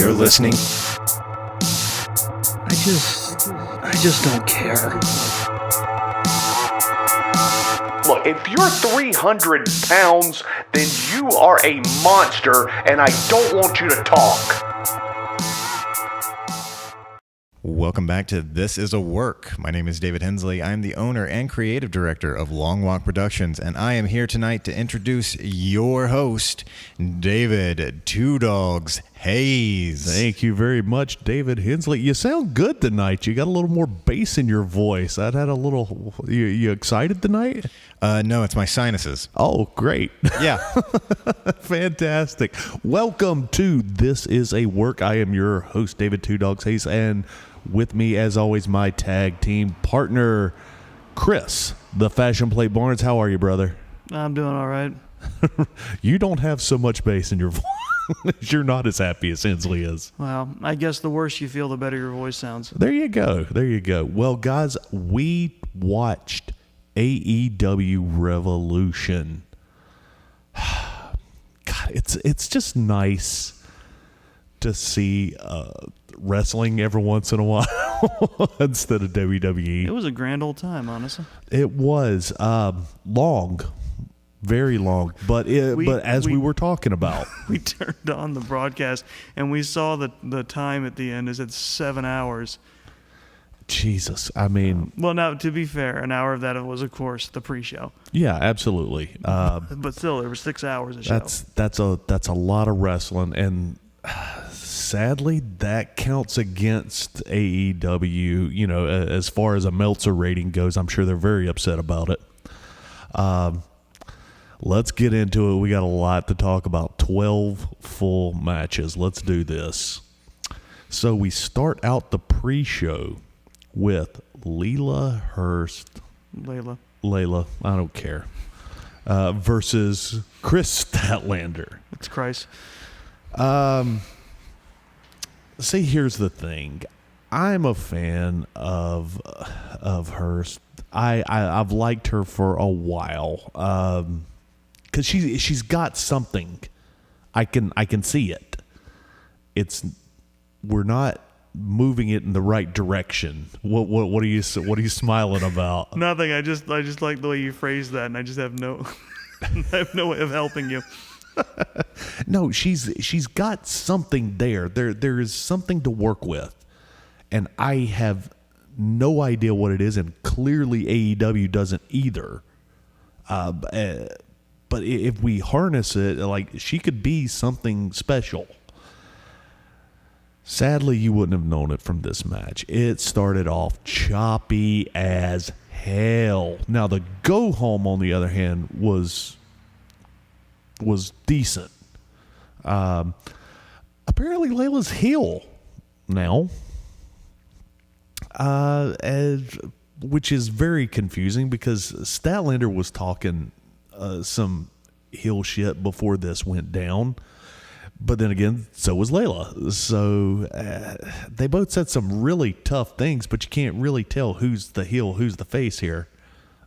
you're listening. I just don't care. Look, if you're 300 pounds, then you are a monster, and I don't want you to talk. Welcome back to This Is a Work. My name is David Hensley. I'm the owner and creative director of Long Walk Productions, and I am here tonight to introduce your host, David Two Doggz Hayes. Thank you very much, David Hensley. You sound good tonight. You got a little more bass in your voice. That had a little... You excited tonight? No, it's my sinuses. Oh, great. Yeah. Fantastic. Welcome to This Is a Work. I am your host, David Two Doggz Hayes, and with me, as always, my tag team partner, Chris, the Fashion Plate Barnes. How are you, brother? I'm doing all right. You don't have so much bass in your voice. You're not as happy as Hensley is. Well, I guess the worse you feel, the better your voice sounds. There you go. There you go. Well, guys, we watched AEW Revolution. God, it's just nice to see wrestling every once in a while instead of WWE. It was a grand old time, honestly. It was long, very long, but as we were talking about, we turned on the broadcast and we saw the time at the end is at 7 hours. Jesus, I mean... well, now, to be fair, an hour of that was, of course, the pre-show. Yeah, absolutely. But still, there were 6 hours of show. That's a lot of wrestling, and sadly, that counts against AEW. You know, as far as a Meltzer rating goes, I'm sure they're very upset about it. Let's get into it. We got a lot to talk about. 12 full matches. Let's do this. So we start out the pre-show with Layla, I don't care, versus Chris Statlander. It's Christ. See, here's the thing. I'm a fan of hers. I've liked her for a while. Because she's got something. I can see it. We're not moving it in the right direction. What are you smiling about? Nothing. I just like the way you phrased that, and I just have no way of helping you. No, she's got something there. There is something to work with, and I have no idea what it is, and clearly AEW doesn't either. But if we harness it, like, she could be something special. Sadly, you wouldn't have known it from this match. It started off choppy as hell. Now, the go home, on the other hand, was decent. Apparently, Layla's heel now, which is very confusing because Statlander was talking some heel shit before this went down. But then again, so was Layla. So they both said some really tough things, but you can't really tell who's the heel, who's the face here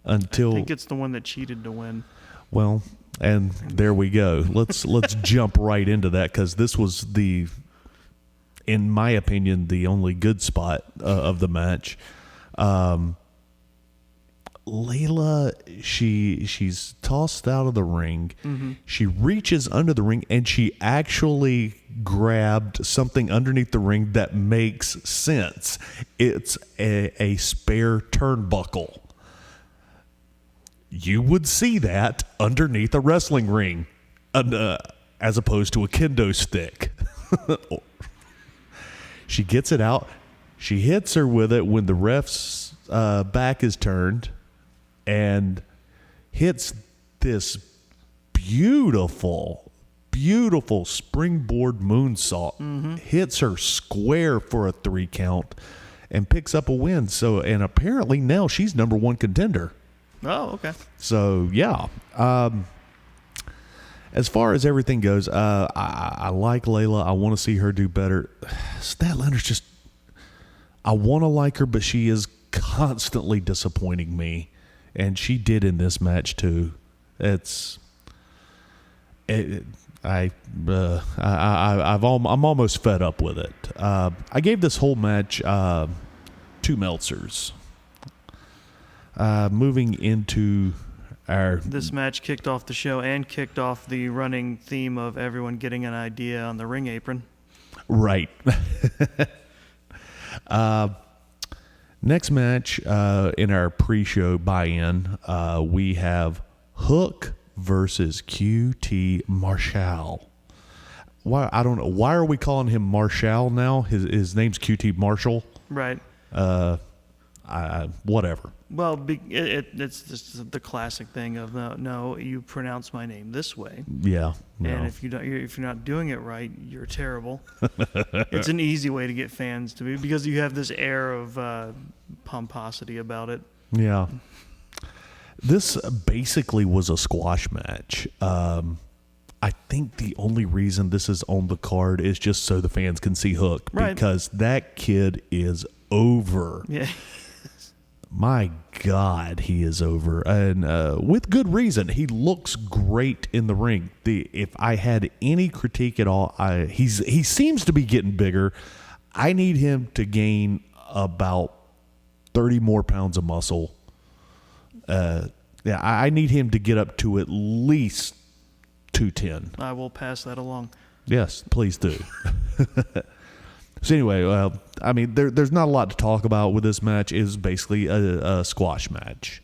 until... I think it's the one that cheated to win. Well, and there we go. Let's jump right into that, because this was in my opinion, the only good spot of the match. Layla, she's tossed out of the ring. Mm-hmm. She reaches under the ring, and she actually grabbed something underneath the ring that makes sense. It's a spare turnbuckle. You would see that underneath a wrestling ring, as opposed to a kendo stick. She gets it out. She hits her with it when the ref's back is turned, and hits this beautiful springboard moonsault. Mm-hmm. Hits her square for a 3 count and picks up a win. So, and apparently now she's number 1 contender. Oh, okay. So, yeah. As far as everything goes, I like Layla. I want to see her do better. Statlander's just... I want to like her, but she is constantly disappointing me. And she did in this match, too. I'm almost fed up with it. I gave this whole match 2 Meltzers. Moving into This match kicked off the show and kicked off the running theme of everyone getting an idea on the ring apron. Right. Next match in our pre-show buy-in, we have Hook versus QT Marshall. Why I don't know. Why are we calling him Marshall now? His name's QT Marshall. Right. Whatever. Well, it's just the classic thing of no, you pronounce my name this way. Yeah. No. And if you're not doing it right, you're terrible. It's an easy way to get fans to be because you have this air of pomposity about it. Yeah. This basically was a squash match. I think the only reason this is on the card is just so the fans can see Hook, right? Because that kid is over. Yeah. My God, he is over, and with good reason. He looks great in the ring. If I had any critique at all, he seems to be getting bigger. I need him to gain about 30 more pounds of muscle. I need him to get up to at least 210. I will pass that along. Yes, please do. So anyway, I mean, there's not a lot to talk about with this match. It was basically a squash match.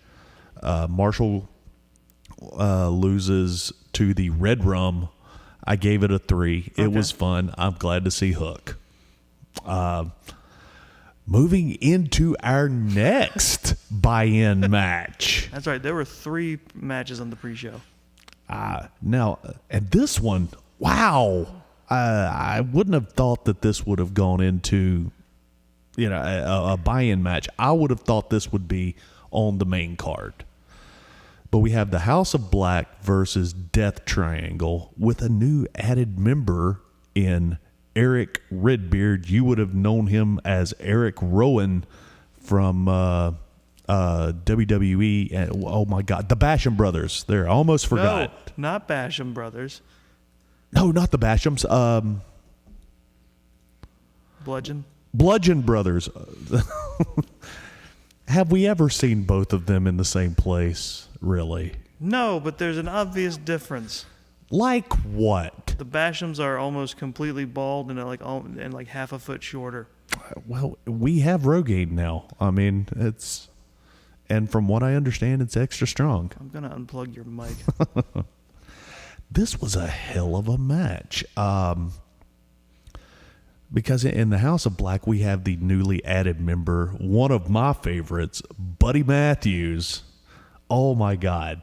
Marshall loses to the Red Rum. I gave it a 3. Okay. It was fun. I'm glad to see Hook. Moving into our next buy-in match. That's right. There were 3 matches on the pre-show. Now, and this one, wow. I wouldn't have thought that this would have gone into, a buy-in match. I would have thought this would be on the main card. But we have the House of Black versus Death Triangle with a new added member in Eric Redbeard. You would have known him as Eric Rowan from WWE. And, oh, my God. The Basham Brothers. There, I almost forgot. No, not Basham Brothers. No, not the Bashams. Bludgeon Brothers. Have we ever seen both of them in the same place, really? No, but there's an obvious difference. Like what? The Bashams are almost completely bald and like half a foot shorter. Well, we have Rogaine now. I mean, and from what I understand, it's extra strong. I'm going to unplug your mic. This was a hell of a match. Because in the House of Black, we have the newly added member, one of my favorites, Buddy Matthews. Oh, my God.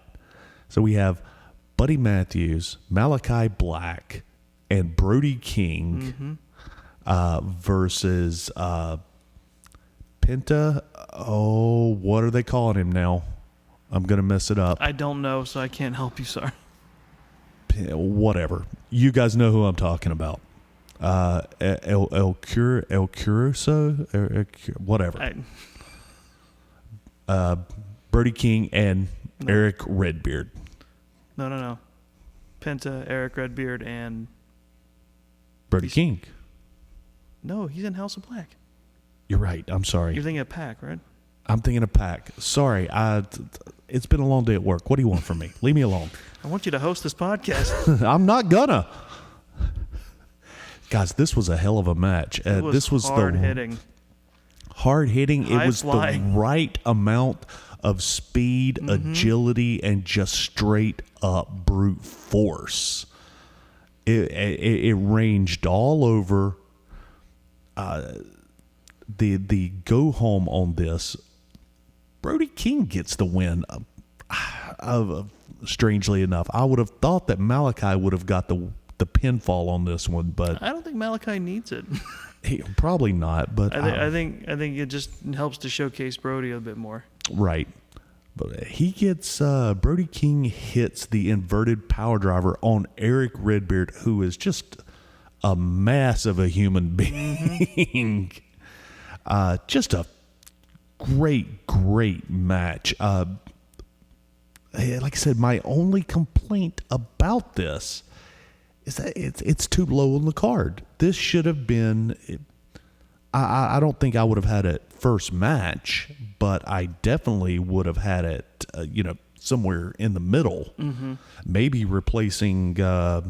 So we have Buddy Matthews, Malachi Black, and Brody King versus Penta. Oh, what are they calling him now? I'm going to mess it up. I don't know, so I can't help you, sorry. Whatever. You guys know who I'm talking about. El Curoso, whatever. Brody King and Eric Redbeard. No. Penta, Eric Redbeard, and Brody King. No, he's in House of Black. You're right. I'm sorry. You're thinking of Pac, right? I'm thinking of Pac. Sorry. It's been a long day at work. What do you want from me? Leave me alone. I want you to host this podcast. I'm not gonna. Guys, this was a hell of a match. This was hard-hitting. Hard-hitting. It was High-flying. the right amount of speed, agility, and just straight-up brute force. It ranged all over. The go-home on this, Brody King gets the win. Strangely enough, I would have thought that Malachi would have got the pinfall on this one, but I don't think Malachi needs it. Probably not. But I think it just helps to showcase Brody a bit more. Right, but he gets Brody King hits the inverted power driver on Eric Redbeard, who is just a mass of a human being. Just a great match. like I said, my only complaint about this is that it's too low on the card. This should have been. I don't think I would have had it first match, but I definitely would have had it, somewhere in the middle. Mm-hmm. Maybe replacing the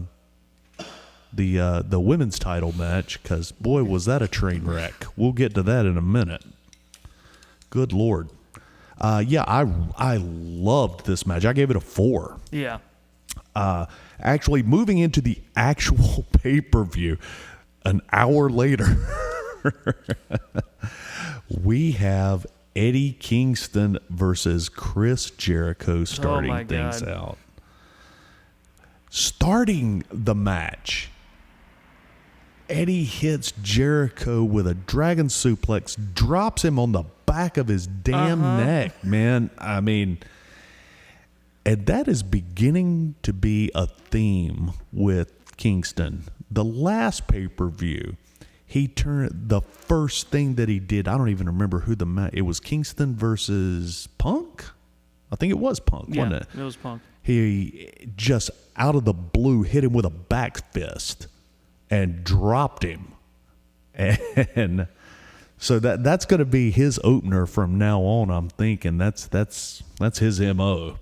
women's title match, because boy, was that a train wreck. We'll get to that in a minute. Good Lord. I loved this match. I gave it a 4. Yeah. Actually, moving into the actual pay-per-view, an hour later, we have Eddie Kingston versus Chris Jericho starting things out. Starting the match, Eddie hits Jericho with a dragon suplex, drops him on the back of his damn neck, man. I mean, and that is beginning to be a theme with Kingston. The last pay-per-view, he turned the first thing that he did. I don't even remember who the match. It was Kingston versus Punk. I think it was Punk, wasn't it? It was Punk. He just out of the blue hit him with a back fist and dropped him, and so that's going to be his opener from now on. I'm thinking that's his MO.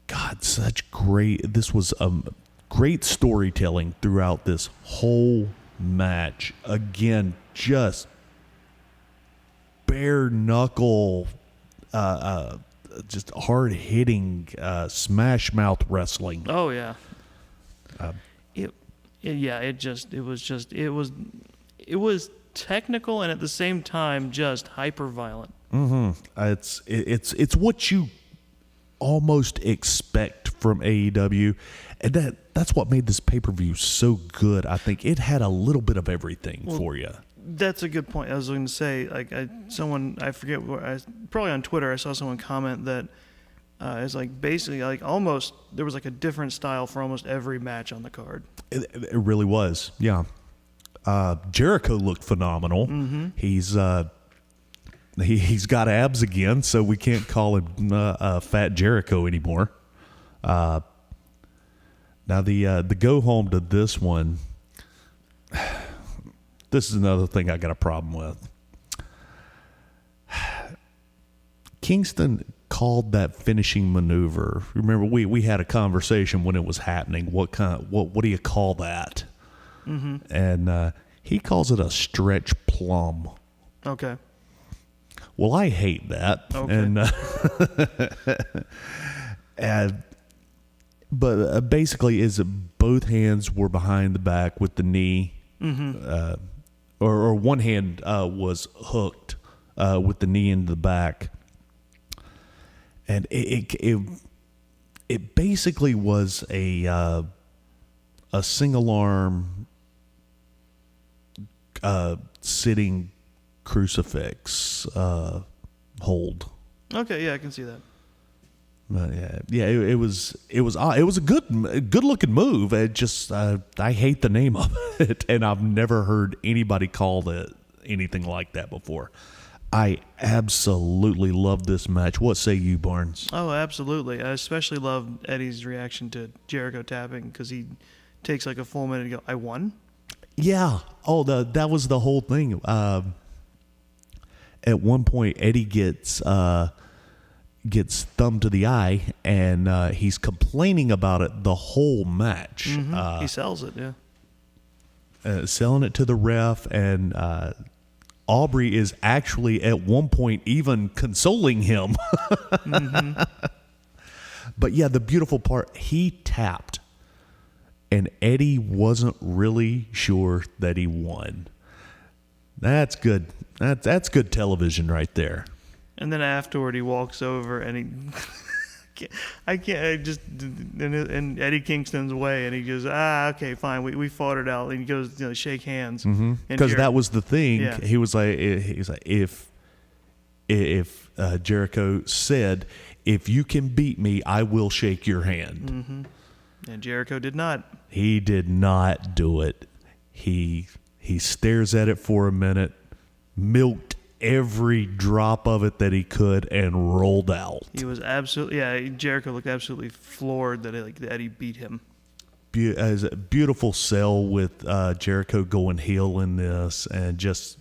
God, such great. This was great storytelling throughout this whole match. Again, just bare knuckle, just hard hitting, smash mouth wrestling. Oh yeah. It was technical and at the same time just hyper violent. Mm-hmm. It's what you almost expect from AEW, and that's what made this pay-per-view so good. I think it had a little bit of everything for you. That's a good point. I was going to say, like, probably on Twitter, I saw someone comment that it's like basically like almost there was like a different style for almost every match on the card. It really was, yeah. Jericho looked phenomenal. Mm-hmm. He's got abs again, so we can't call him Fat Jericho anymore. Now the go home to this one. This is another thing I got a problem with. Kingston called that finishing maneuver. Remember, we had a conversation when it was happening. What do you call that? Mm-hmm. And he calls it a stretch plum. Okay. Well, I hate that. Okay. But basically, is both hands were behind the back with the knee, mm-hmm. Or one hand was hooked with the knee into the back, and it basically was a single arm sitting crucifix hold. Okay, yeah, I can see that. It was a good looking move. It just I hate the name of it, and I've never heard anybody call it anything like that before. I absolutely love this match. What say you, Barnes? Oh, absolutely. I especially love Eddie's reaction to Jericho tapping because he takes like a full minute to go, I won? Yeah. Oh, that was the whole thing. At one point, Eddie gets thumb to the eye, and he's complaining about it the whole match. Mm-hmm. He sells it, yeah. Selling it to the ref, and Aubrey is actually at one point even consoling him. Mm-hmm. But yeah, the beautiful part, he tapped, and Eddie wasn't really sure that he won. That's good. That's good television right there. And then afterward, he walks over and and Eddie Kingston's way, and he goes, okay, fine, we fought it out. And he goes, shake hands. Because that was the thing. Yeah. He was like, if Jericho said, if you can beat me, I will shake your hand. Mm-hmm. And Jericho did not. He did not do it. He stares at it for a minute, milked every drop of it that he could and rolled out. He was absolutely, Jericho looked absolutely floored that Eddie beat him. As a beautiful sell with Jericho going heel in this, and just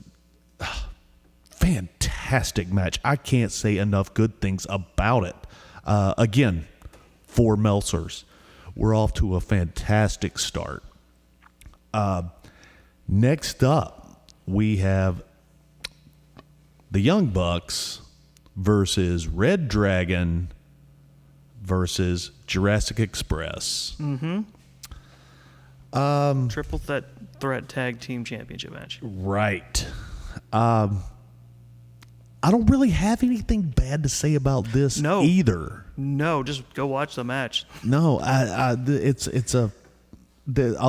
fantastic match. I can't say enough good things about it. Again, for Meltzers, we're off to a fantastic start. Next up, we have the Young Bucks versus Red Dragon versus Jurassic Express. Triple threat tag team championship match. Right. I don't really have anything bad to say about this either. No, just go watch the match. No, it's a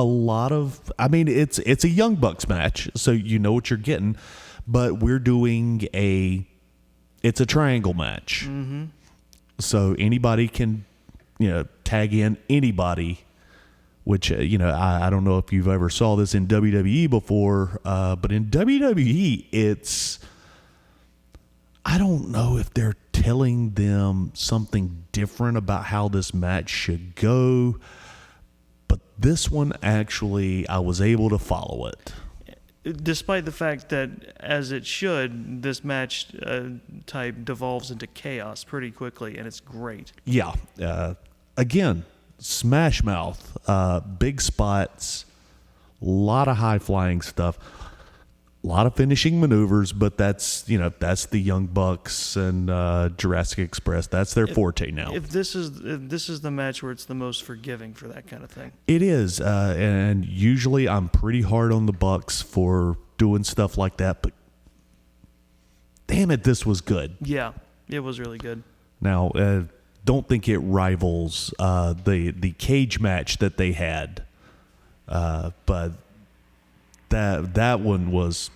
lot of. I mean, it's a Young Bucks match, so you know what you're getting. But we're doing it's a triangle match, so anybody can, tag in anybody. Which, I don't know if you've ever saw this in WWE before, but in WWE, I don't know if they're telling them something different about how this match should go, but this one actually, I was able to follow it. Despite the fact that, as it should, this match type devolves into chaos pretty quickly, and it's great. Yeah. Again, Smash Mouth, big spots, a lot of high flying stuff, a lot of finishing maneuvers, but that's the Young Bucks and Jurassic Express. That's their forte now. If this is the match where it's the most forgiving for that kind of thing. It is, and usually I'm pretty hard on the Bucks for doing stuff like that, but damn it, this was good. Yeah, it was really good. Now, don't think it rivals the cage match that they had, but that one was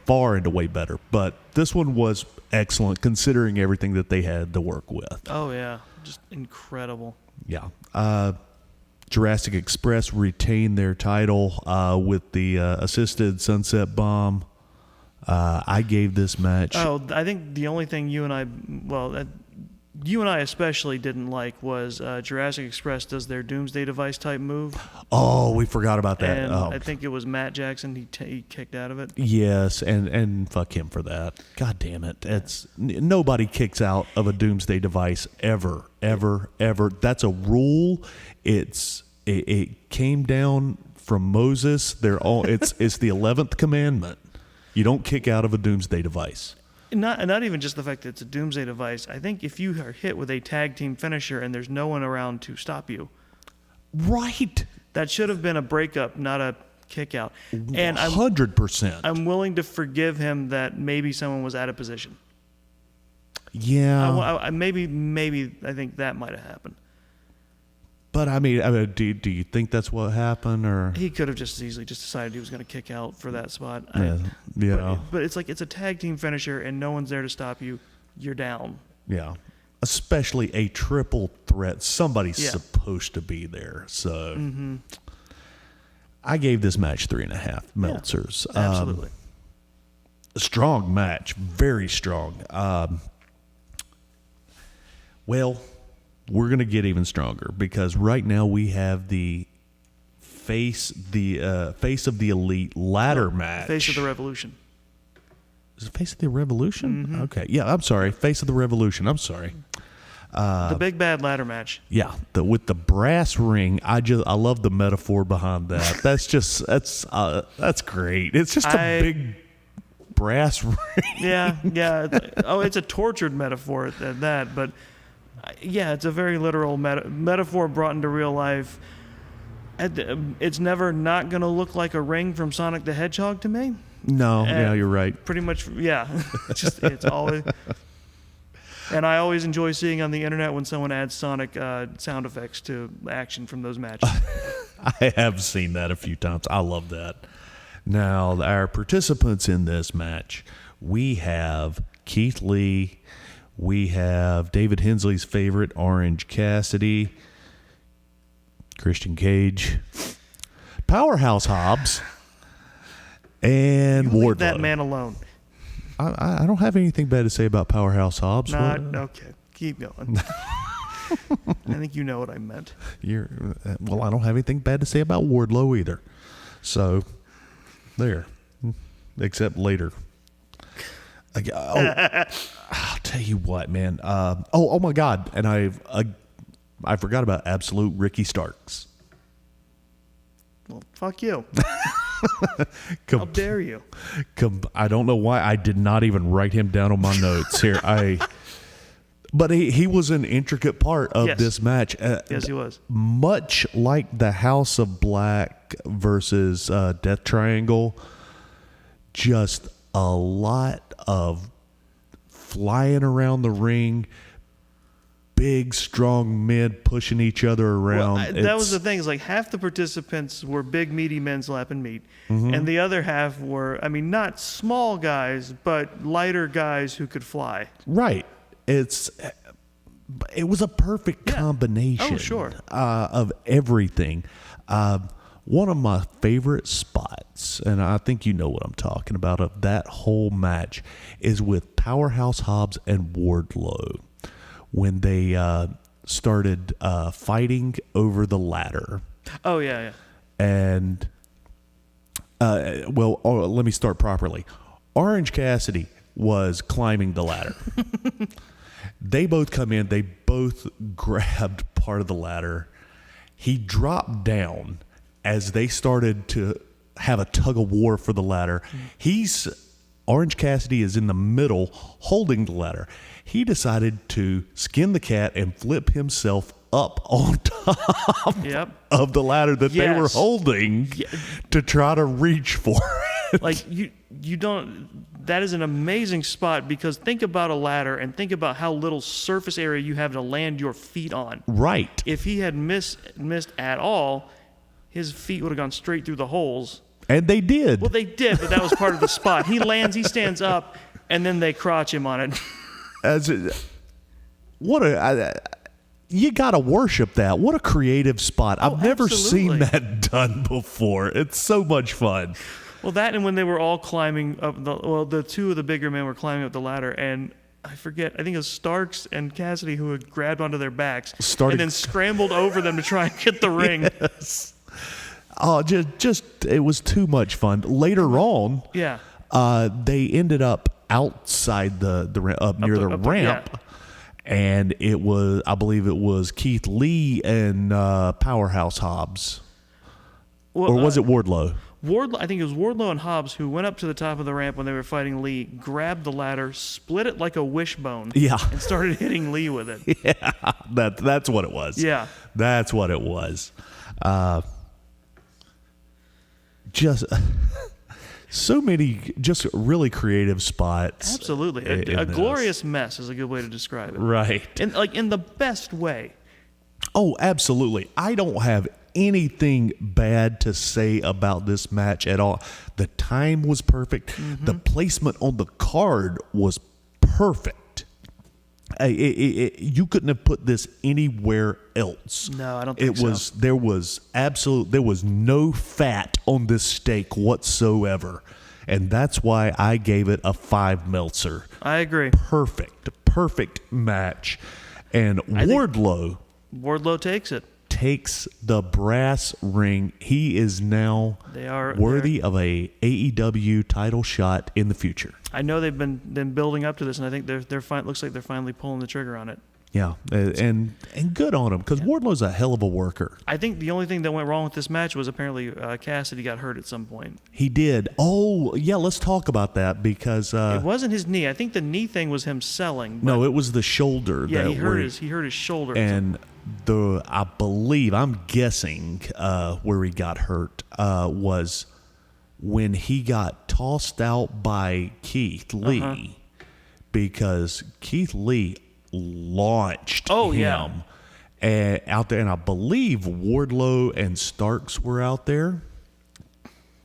far and away better. But this one was excellent considering everything that they had to work with. Oh yeah, just incredible. Yeah. Jurassic Express retained their title with the assisted Sunset Bomb. I gave this match. Oh, I think the only thing you and I especially didn't like was Jurassic Express does their Doomsday Device type move. Oh, we forgot about that. And I think it was Matt Jackson. He kicked out of it. Yes, and fuck him for that. God damn it! Nobody kicks out of a Doomsday Device ever. That's a rule. It came down from Moses. It's the 11th commandment. You don't kick out of a Doomsday Device. Not even just the fact that it's a Doomsday Device. I think if you are hit with a tag team finisher and there's no one around to stop you, right? That should have been a breakup, not a kick out. And 100%. I'm willing to forgive him that maybe someone was out of position. Yeah. Maybe I think that might have happened. But I mean, do you think that's what happened, or he could have just as easily just decided he was going to kick out for that spot? Yeah. But it's like it's a tag team finisher, and no one's there to stop you. You're down. Yeah. Especially a triple threat. Somebody's supposed to be there. So I gave this match 3.5 Meltzers. Absolutely. A strong match, very strong. Well, we're going to get even stronger because right now we have the face of the Elite ladder match. Face of the Revolution. Is it Face of the Revolution? Okay. Yeah, I'm sorry. Face of the Revolution. I'm sorry. The big bad ladder match. Yeah, with the brass ring. I love the metaphor behind that. That's great. It's just a big brass ring. Yeah. Oh, it's a tortured metaphor at that, but yeah, it's a very literal metaphor brought into real life. It's never not going to look like a ring from Sonic the Hedgehog to me. No, yeah, you're right. Pretty much, yeah. It's always. And I always enjoy seeing on the internet when someone adds Sonic sound effects to action from those matches. I have seen that a few times. I love that. Now, our participants in this match, we have Keith Lee. We have David Hensley's favorite, Orange Cassidy, Christian Cage, Powerhouse Hobbs, and Wardlow. Leave that man alone. I don't have anything bad to say about Powerhouse Hobbs. Okay. Keep going. I think you know what I meant. Well, I don't have anything bad to say about Wardlow either. So, there. Except later. I'll tell you what, man. Oh my God! And I forgot about Absolute Ricky Starks. Well, fuck you. How dare you? I don't know why I did not even write him down on my notes here. But he was an intricate part of this match. Yes, he was. Much like the House of Black versus Death Triangle, just a lot of flying around the ring, big, strong men pushing each other around. Well, that was the thing. Is like half the participants were big, meaty men slapping meat, and the other half were, not small guys, but lighter guys who could fly. Right. It was a perfect combination. Oh, sure. Of everything. One of my favorite spots, and I think you know what I'm talking about, of that whole match is with Powerhouse Hobbs and Wardlow when they started fighting over the ladder. Oh, yeah. And, let me start properly. Orange Cassidy was climbing the ladder. They both come in. They both grabbed part of the ladder. He dropped down as they started to have a tug of war for the ladder. Orange Cassidy is in the middle holding the ladder. He decided to skin the cat and flip himself up on top of the ladder that they were holding to try to reach for it. Like you don't. That is an amazing spot because think about a ladder and think about how little surface area you have to land your feet on. Right. If he had missed at all, his feet would have gone straight through the holes. And they did. Well, they did, but that was part of the spot. He stands up, and then they crotch him on it. You got to worship that. What a creative spot. I've never absolutely. seen that done before. It's so much fun. Well, that and when they were all climbing up, the two of the bigger men were climbing up the ladder, and I forget, I think it was Starks and Cassidy who had grabbed onto their backs and then scrambled over them to try and get the ring. Yes. Oh, it was too much fun. Later on, they ended up outside up near the ramp, and I believe it was Keith Lee and Powerhouse Hobbs, or was it Wardlow? I think it was Wardlow and Hobbs who went up to the top of the ramp when they were fighting Lee, grabbed the ladder, split it like a wishbone, and started hitting Lee with it. Yeah, that's what it was. Yeah. That's what it was. Just so many just really creative spots. Absolutely. A glorious mess is a good way to describe it. Right. And in the best way. Oh, absolutely. I don't have anything bad to say about this match at all. The time was perfect. Mm-hmm. The placement on the card was perfect. You couldn't have put this anywhere else. No, I don't think so. There was no fat on this steak whatsoever. And that's why I gave it a 5 Meltzer. I agree. Perfect match. And Wardlow takes it. Takes the brass ring. He is now worthy of a AEW title shot in the future. I know they've been building up to this, and I think looks like they're finally pulling the trigger on it. Yeah, and good on him because Wardlow's a hell of a worker. I think the only thing that went wrong with this match was apparently Cassidy got hurt at some point. He did. Oh, yeah, let's talk about that because it wasn't his knee. I think the knee thing was him selling. No, it was the shoulder. Yeah, he hurt his shoulder. And I'm guessing where he got hurt was when he got tossed out by Keith Lee because Keith Lee launched him out there, and I believe Wardlow and Starks were out there,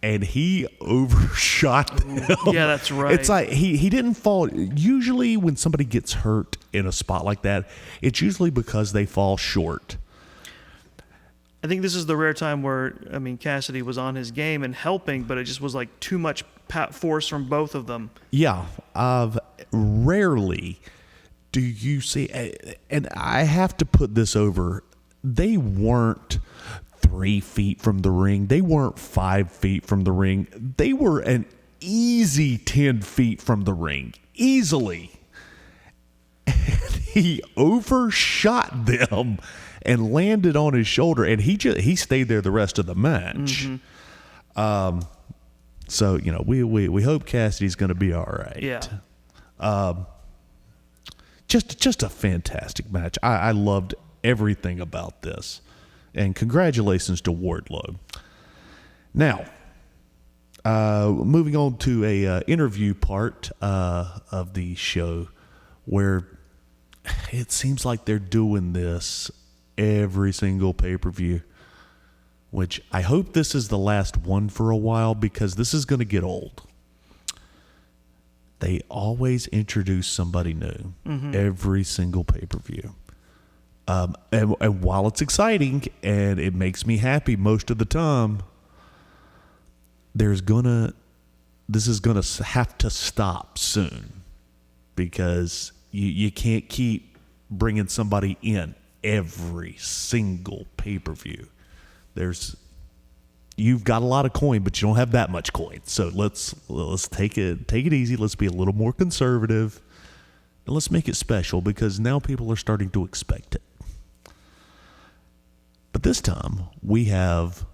and he overshot them. Yeah, that's right. It's like he didn't fall. Usually when somebody gets hurt in a spot like that, it's usually because they fall short. I think this is the rare time where Cassidy was on his game and helping, but it just was like too much force from both of them. Yeah, rarely do you see, and I have to put this over, they weren't 3 feet from the ring. They weren't 5 feet from the ring. They were an easy 10 feet from the ring. Easily. And he overshot them and landed on his shoulder, and he stayed there the rest of the match. Mm-hmm. So, we hope Cassidy's going to be all right. Yeah. Just a fantastic match. I loved everything about this. And congratulations to Wardlow. Now, moving on to a interview part of the show, where it seems like they're doing this every single pay-per-view, which I hope this is the last one for a while, because this is going to get old. They always introduce somebody new every single pay-per-view. And while it's exciting and it makes me happy most of the time, this is gonna have to stop soon, because you can't keep bringing somebody in every single pay-per-view. You've got a lot of coin, but you don't have that much coin. So let's take it easy. Let's be a little more conservative, and let's make it special, because now people are starting to expect it. But this time we have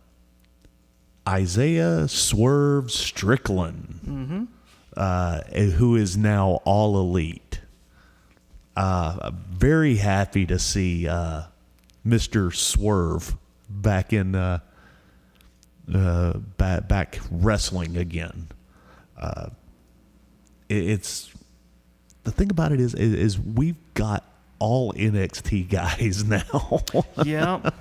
Isaiah Swerve Strickland, who is now All Elite. Very happy to see Mr. Swerve back in back wrestling again. It's the thing about it is we've got all NXT guys now. Yep.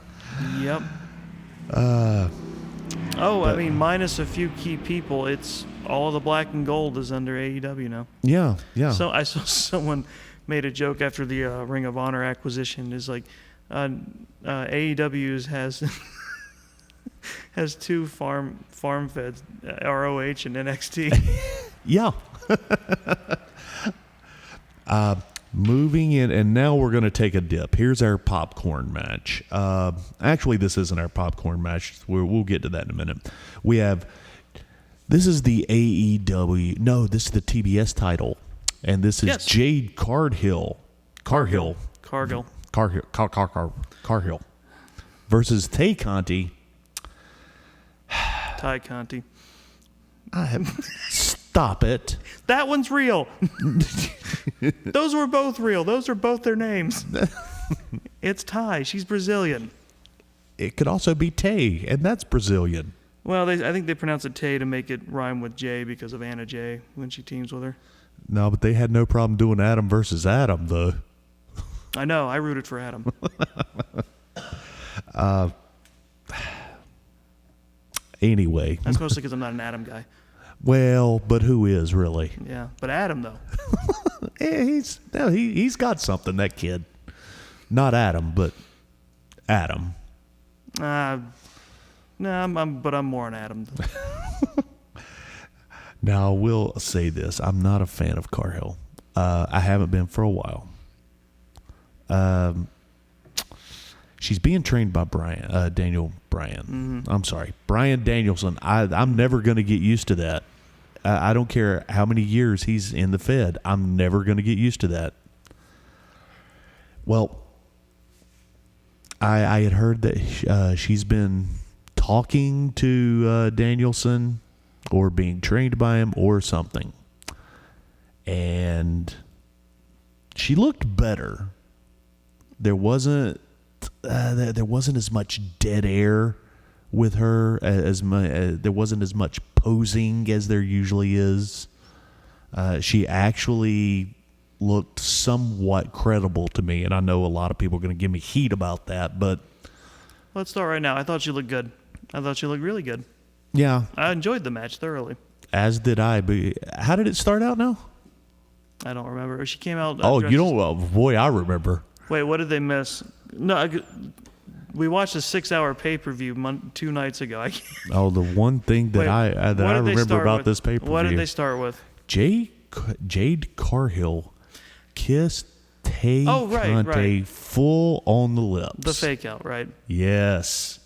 Minus a few key people, it's all the black and gold is under AEW now. Yeah. So I saw someone made a joke after the Ring of Honor acquisition. Is like AEW has two farm feds, ROH and NXT. Yeah. Moving in, and now we're going to take a dip. Here's our popcorn match. Actually, this isn't our popcorn match. We'll get to that in a minute. This is the AEW. No, this is the TBS title, and this is Jade Cargill versus Tay Conti. Ty Conti. Stop it. That one's real. Those were both real. Those are both their names. It's Ty. She's Brazilian. It could also be Tay, and that's Brazilian. Well, I think they pronounce it Tay to make it rhyme with Jay because of Anna Jay when she teams with her. No, but they had no problem doing Adam versus Adam, though. I know. I rooted for Adam. Anyway. That's mostly because I'm not an Adam guy. Well, but who is really? Yeah, but Adam though. Yeah, he's got something, that kid. Not Adam, but Adam. I'm more on Adam. Now, I will say this: I'm not a fan of Cargill. I haven't been for a while. She's being trained by Daniel Bryan. Mm-hmm. I'm sorry, Bryan Danielson. I'm never going to get used to that. I don't care how many years he's in the Fed. I'm never going to get used to that. Well, I had heard that she's been talking to Danielson or being trained by him or something. And she looked better. There wasn't as much dead air with her, there wasn't as much posing as there usually is. She actually looked somewhat credible to me, and I know a lot of people are going to give me heat about that, but... Let's start right now. I thought she looked good. I thought she looked really good. Yeah. I enjoyed the match thoroughly. As did I. But how did it start out now? I don't remember. She came out... boy, I remember. Wait, what did they miss? No, We watched a 6-hour pay-per-view 2 nights ago. Oh, the one thing that Wait, I remember about with? this pay-per-view. What did they start with? Jade Cargill kissed Tay Conte right. full on the lips. The fake out, right? Yes.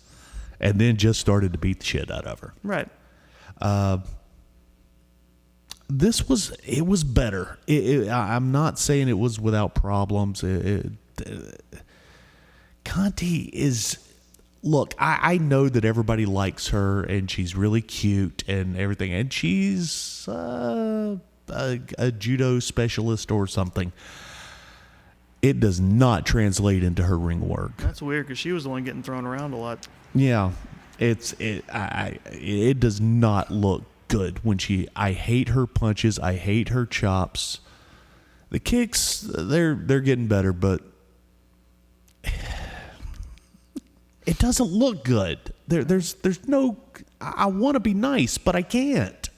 And then just started to beat the shit out of her. Right. It was better. I'm not saying it was without problems. Conti is, look, I know that everybody likes her and she's really cute and everything, and she's a judo specialist or something. It does not translate into her ring work. That's weird because she was the one getting thrown around a lot. Yeah, it does not look good when I hate her punches. I hate her chops. The kicks, they're getting better, but it doesn't look good. There's no. I want to be nice, but I can't.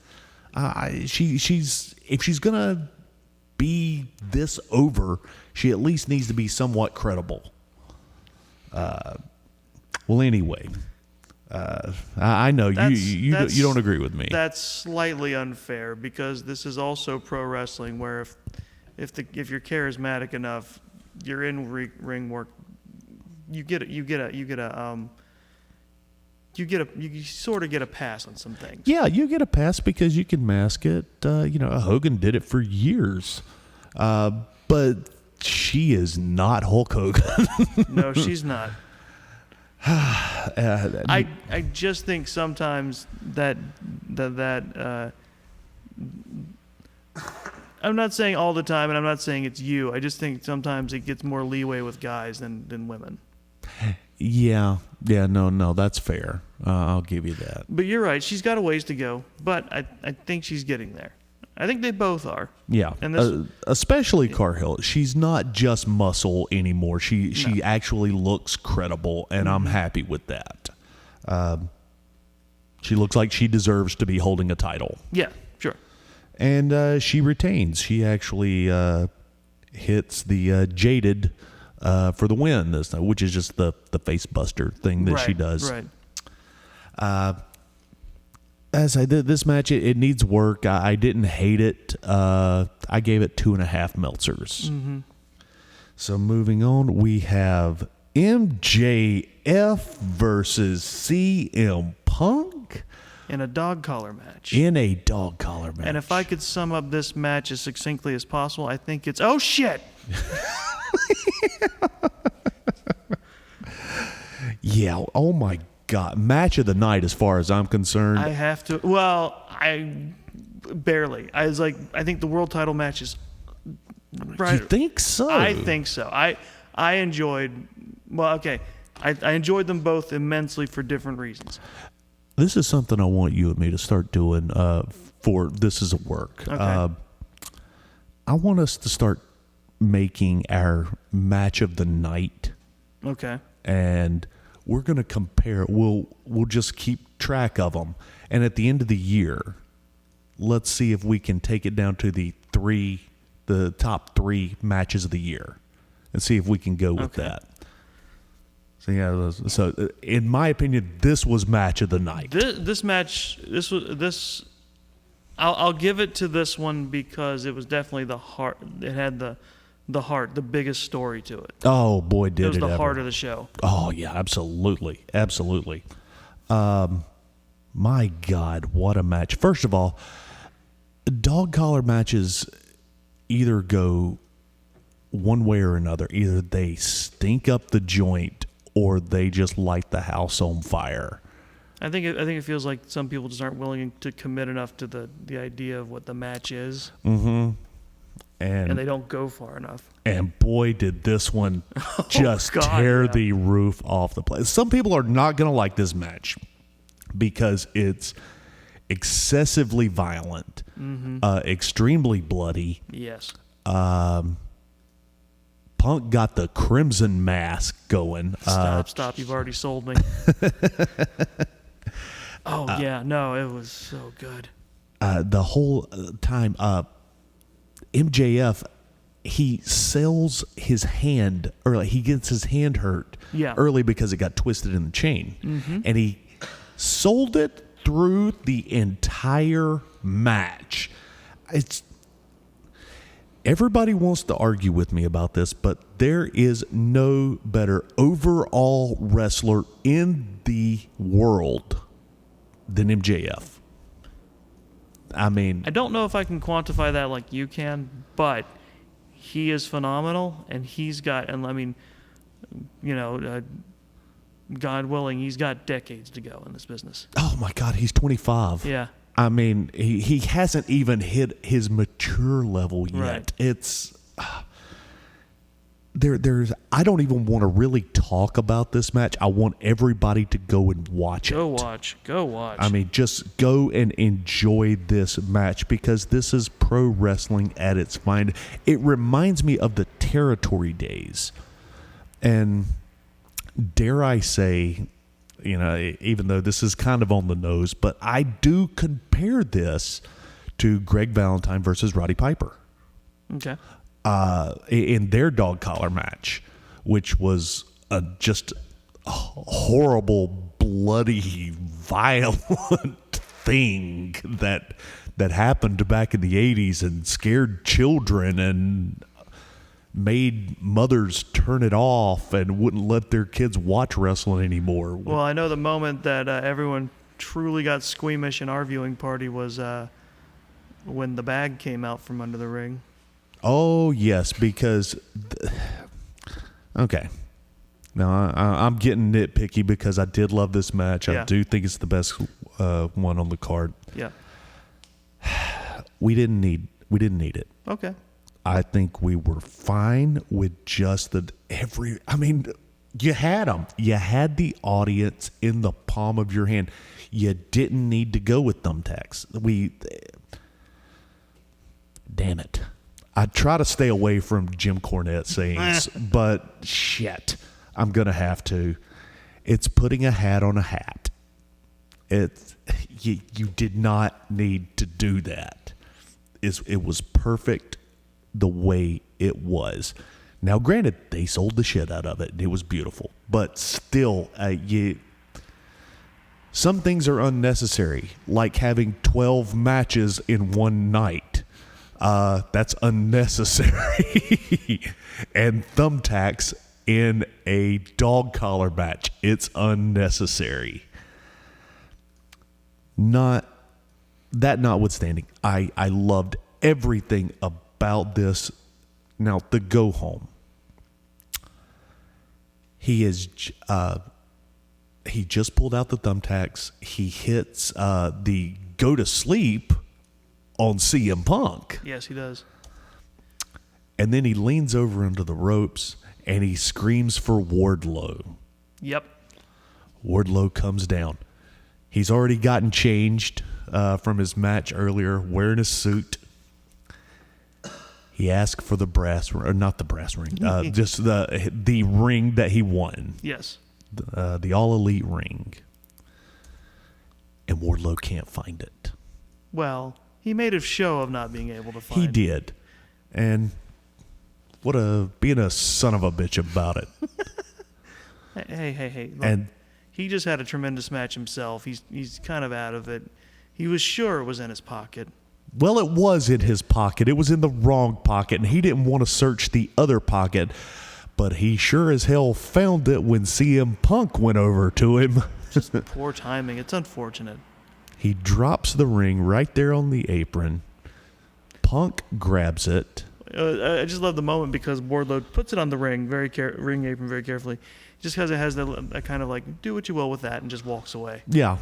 If she's gonna be this over, she at least needs to be somewhat credible. Well, anyway, I know you don't agree with me. That's slightly unfair because this is also pro wrestling, where if you're charismatic enough, you're in ring work. You sort of get a pass on some things. Yeah, you get a pass because you can mask it. Hogan did it for years, but she is not Hulk Hogan. No, she's not. I just think sometimes that I'm not saying all the time, and I'm not saying it's you. I just think sometimes it gets more leeway with guys than women. Yeah, no, that's fair. I'll give you that. But you're right. She's got a ways to go, but I think she's getting there. I think they both are. Yeah, and especially Cargill. She's not just muscle anymore. She actually looks credible, and I'm happy with that. She looks like she deserves to be holding a title. Yeah, sure. And she retains. She actually hits the Jaded for the win this time, which is just the face buster thing that she does. Right. As I did this match, it needs work. I didn't hate it. I gave it 2.5 Meltzers. Mm-hmm. So moving on, we have MJF versus CM Punk in a dog collar match. And if I could sum up this match as succinctly as possible, I think it's, oh shit! Yeah, oh my God. Match of the night as far as I'm concerned. I have to, well, I barely. I think the world title match is right. You think so? I think so. I enjoyed, well, okay. I enjoyed them both immensely for different reasons. This is something I want you and me to start doing for This Is a Work. Okay. I want us to start making our match of the night. Okay. And we're going to compare. We'll just keep track of them. And at the end of the year, let's see if we can take it down to the top 3 matches of the year and see if we can go with that. So, yeah, so in my opinion, this was match of the night. I'll give it to this one because it was definitely the heart. It had the heart, the biggest story to it. Oh boy, did it! It was the heart of the show. Oh yeah, absolutely. My God, what a match! First of all, dog collar matches either go one way or another. Either they stink up the joint or they just light the house on fire. I think it feels like some people just aren't willing to commit enough to the idea of what the match is. Mm-hmm. And they don't go far enough. And boy, did this one just tear the roof off the place. Some people are not going to like this match because it's excessively violent, extremely bloody. Yes. Punk got the crimson mask going. Stop. You've already sold me. No, it was so good. The whole time, MJF, he sells his hand, or like he gets his hand hurt early because it got twisted in the chain. And he sold it through the entire match. Everybody wants to argue with me about this, but there is no better overall wrestler in the world than MJF. I mean, I don't know if I can quantify that like you can, but he is phenomenal, and he's got, and I mean, God willing, he's got decades to go in this business. oh my God, he's 25. Yeah. I mean, he hasn't even hit his mature level yet. Right. It's there's I don't even want to really talk about this match. I want everybody to go and watch it. Go watch. I mean, just go and enjoy this match, because this is pro wrestling at its finest. It reminds me of the territory days. And dare I say, even though this is kind of on the nose, but I do compare this to Greg Valentine versus Roddy Piper. Okay. In their dog collar match, which was just a horrible, bloody, violent thing that happened back in the 80s and scared children and made mothers turn it off and wouldn't let their kids watch wrestling anymore. Well, I know the moment that everyone truly got squeamish in our viewing party was when the bag came out from under the ring. Oh, yes, because... okay. Now, I'm getting nitpicky because I did love this match. Yeah. I do think it's the best one on the card. Yeah. We didn't need it. Okay. I think we were fine with just you had them. You had the audience in the palm of your hand. You didn't need to go with thumbtacks. Damn it. I try to stay away from Jim Cornette sayings, but shit, I'm going to have to. It's putting a hat on a hat. You did not need to do that. It was perfect the way it was. Now, granted, they sold the shit out of it, and it was beautiful. But still, some things are unnecessary, like having 12 matches in one night. That's unnecessary. And thumbtacks in a dog collar match, it's unnecessary. Notwithstanding, I loved everything about this. Now, the go home. He just pulled out the thumbtacks. He hits the go to sleep on CM Punk. Yes, he does. And then he leans over into the ropes and he screams for Wardlow. Yep. Wardlow comes down. He's already gotten changed from his match earlier, wearing a suit. He asked for the brass, or not the brass ring, just the ring that he won. Yes. The All Elite ring. And Wardlow can't find it. Well, he made a show of not being able to find it. He did. And being a son of a bitch about it. Hey. Look, And he just had a tremendous match himself. He's kind of out of it. He was sure it was in his pocket. well, it was in his pocket. It was in the wrong pocket, and he didn't want to search the other pocket. But he sure as hell found it when CM Punk went over to him. Just poor timing. It's unfortunate. He drops the ring right there on the apron. Punk grabs it. I just love the moment because Wardlow puts it on the ring apron very carefully. Just because it has that kind of like, do what you will with that, and just walks away. Yeah.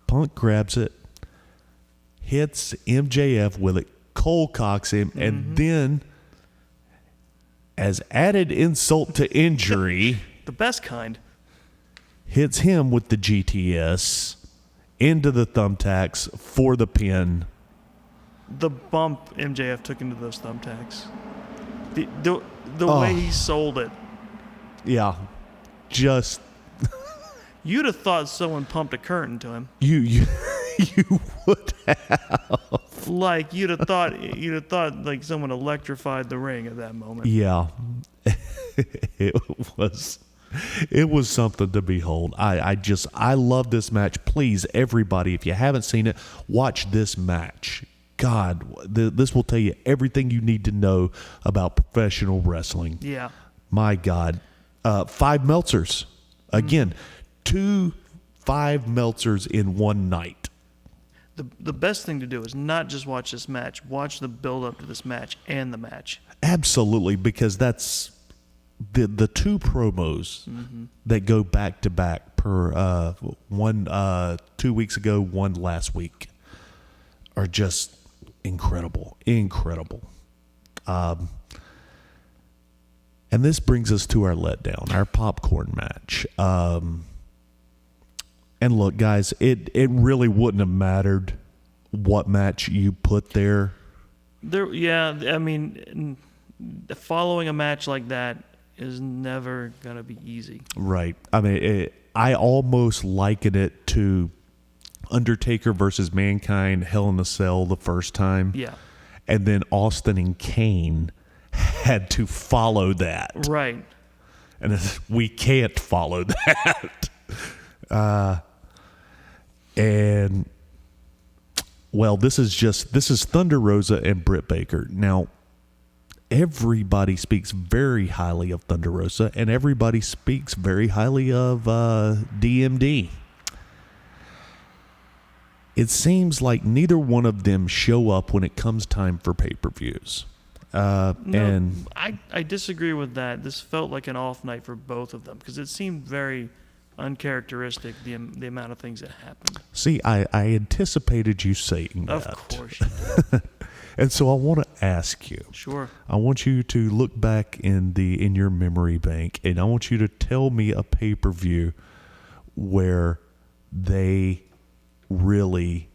Punk grabs it, hits MJF with it, Cole cocks him, and then, as added insult to injury, The best kind. hits him with the GTS into the thumbtacks for the pin. The bump MJF took into those thumbtacks. The way he sold it. Yeah. Just You'd have thought someone pumped a curtain to him. you would have. Like you'd have thought like someone electrified the ring at that moment. Yeah. It was something to behold. I love this match. Please, everybody, if you haven't seen it, watch this match. God, this will tell you everything you need to know about professional wrestling. Yeah. My God. 5 Meltzers. Again, 2 5 Meltzers in one night. The best thing to do is not just watch this match. Watch the build up to this match and the match. Absolutely, because that's the 2 promos that go back to back per one 2 weeks ago, one last week are just incredible. And this brings us to our letdown, our popcorn match. And look, guys, it really wouldn't have mattered what match you put there. I mean, following a match like that is never going to be easy. Right. I mean, I almost liken it to Undertaker versus Mankind, Hell in a Cell the first time. Yeah. And then Austin and Kane had to follow that. Right. And we can't follow that. And well, this is Thunder Rosa and Britt Baker. Now, everybody speaks very highly of Thunder Rosa, and everybody speaks very highly of DMD. It seems like neither one of them show up when it comes time for pay-per-views. And I disagree with that. This felt like an off night for both of them because it seemed very uncharacteristic, the amount of things that happened. See, I anticipated you saying that. Of course you did. And so I want to ask you. Sure. I want you to look back in your memory bank, and I want you to tell me a pay-per-view where they really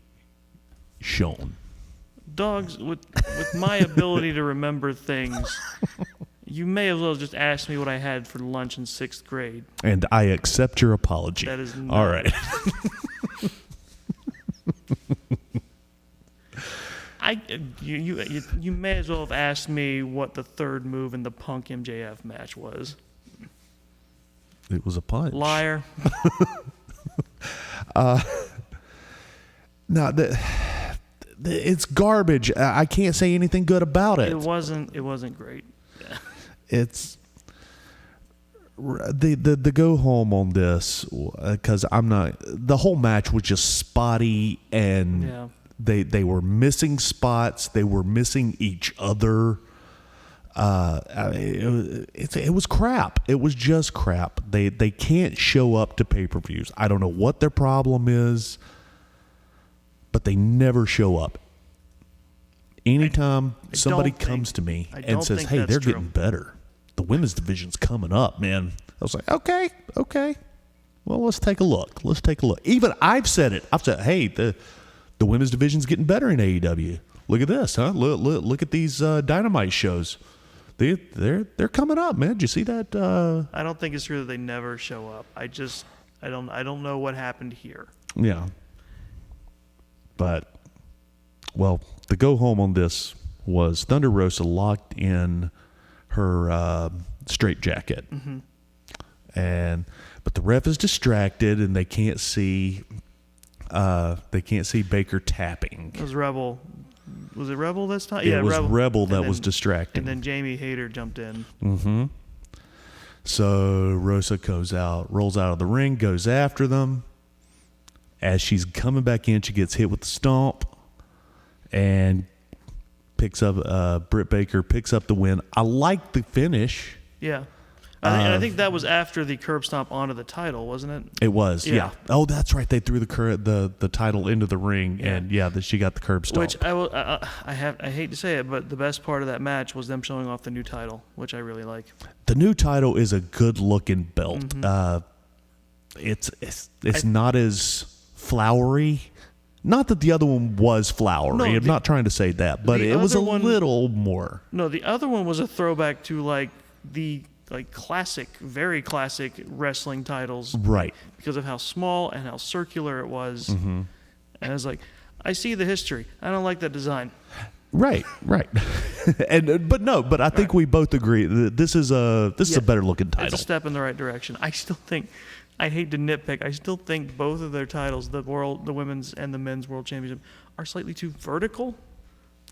shone. Doggz, with my ability to remember things, you may as well just ask me what I had for lunch in 6th grade. And I accept your apology. That is not... All right. You may as well have asked me what the third move in the Punk MJF match was. It was a punch. Liar. No, it's garbage. I can't say anything good about it. It wasn't great. Yeah. It's the go home on this because the whole match was just spotty, and Yeah. they were missing spots. They were missing each other. It was crap. It was just crap. They can't show up to pay-per-views. I don't know what their problem is, but they never show up. Anytime somebody comes to me and says, "Hey, they're getting better. The women's division's coming up, man." I was like, "Okay. Well, let's take a look. Even I've said it. I've said, "Hey, the women's division's getting better in AEW. Look at this, huh? Look at these Dynamite shows. They're coming up, man. Did you see that?" I don't think it's true that they never show up. I don't know what happened here. Yeah. But, well, the go home on this was Thunder Rosa locked in her straitjacket, but the ref is distracted and they can't see Baker tapping. It was Rebel. Was it Rebel this time? It was Rebel that was distracting. And then Jamie Hayter jumped in. Mm-hmm. So Rosa rolls out of the ring, goes after them. As she's coming back in, she gets hit with the stomp and picks up Britt Baker picks up the win. I like the finish. Yeah. I think that was after the curb stomp onto the title, wasn't it? It was, Yeah. Oh, that's right. They threw the title into the ring, and she got the curb stomp. Which I hate to say it, but the best part of that match was them showing off the new title, which I really like. The new title is a good looking belt. Mm-hmm. It's not as flowery. Not that the other one was flowery. No, I'm not trying to say that, but it was a little more. No, the other one was a throwback to the classic, very classic wrestling titles, right? Because of how small and how circular it was. Mm-hmm. And I was like, I see the history. I don't like that design. Right. But I think we both agree that this is a better looking title. It's a step in the right direction. I still think, I hate to nitpick, I still think both of their titles, the women's and the men's world championship, are slightly too vertical.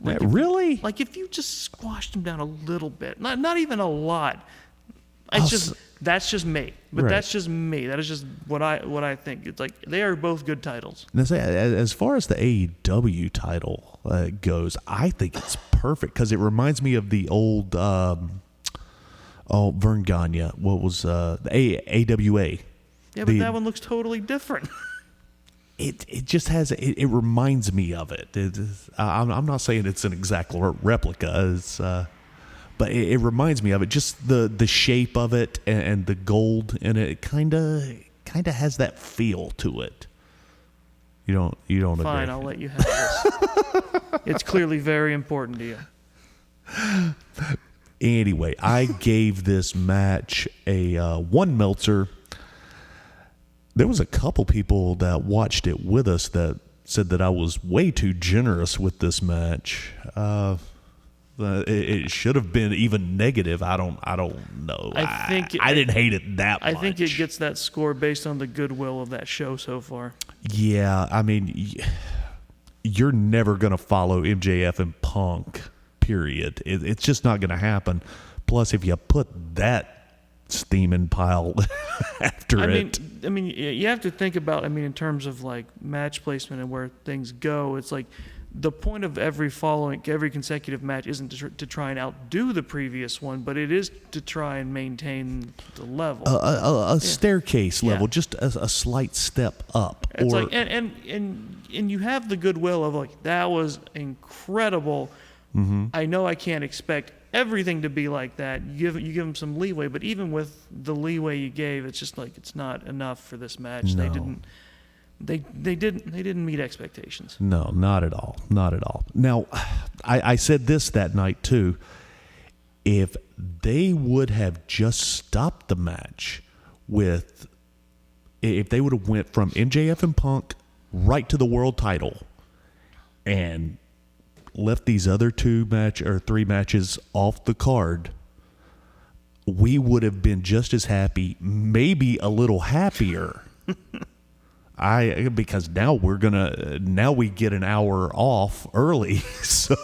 Really? Like if you just squashed them down a little bit, not even a lot. That's just me. But Right. that's just me. That is just what I think. It's like they are both good titles. Now, as far as the AEW title goes, I think it's perfect because it reminds me of the old Vern Gagne. What was the AWA? Yeah, but that one looks totally different. It just has it reminds me of it. I'm not saying it's an exact replica, but it reminds me of it. Just the shape of it and the gold in it. It kind of has that feel to it. You don't Fine, agree? I'll let you have this. It's clearly very important to you. Anyway, I gave this match a 1 Meltzer. There was a couple people that watched it with us that said that I was way too generous with this match. It should have been even negative. I don't know. I didn't hate it that much. I think it gets that score based on the goodwill of that show so far. Yeah, I mean, you're never going to follow MJF and Punk, period. It's just not going to happen. Plus, if you put that steaming pile after it. I mean, you have to think about, in terms of like match placement and where things go, it's like the point of every consecutive match isn't to try and outdo the previous one, but it is to try and maintain the level. A staircase level, just a slight step up. It's like, and you have the goodwill of like, that was incredible. Mm-hmm. I know I can't expect everything to be like that. You give them some leeway, but even with the leeway you gave, it's just like it's not enough for this match. No. They didn't meet expectations. No, not at all. Not at all. Now, I said this that night too. If they would have just stopped the match if they would have went from MJF and Punk right to the world title and left these other 3 matches off the card, we would have been just as happy, maybe a little happier. Because now we get an hour off early. So,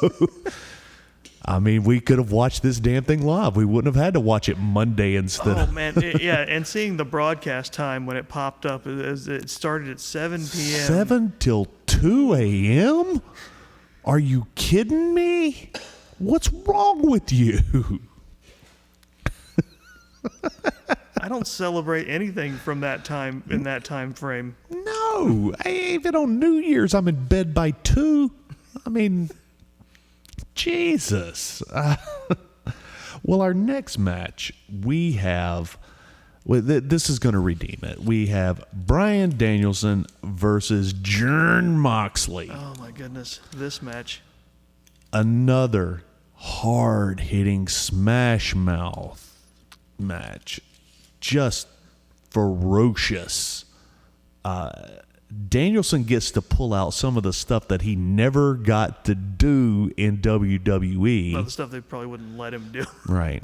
we could have watched this damn thing live. We wouldn't have had to watch it Monday instead. Oh man, yeah, and seeing the broadcast time when it popped up, it started at 7 p.m. 7 till 2 a.m.? Are you kidding me? What's wrong with you? I don't celebrate anything from that time in that time frame. No, even on New Year's, I'm in bed by 2. Jesus. Well, our next match, we have. This is going to redeem it. We have Bryan Danielson versus Jon Moxley. Oh my goodness, this match. Another hard-hitting smash mouth match. Just ferocious. Danielson gets to pull out some of the stuff that he never got to do in WWE. Well, the stuff they probably wouldn't let him do. Right.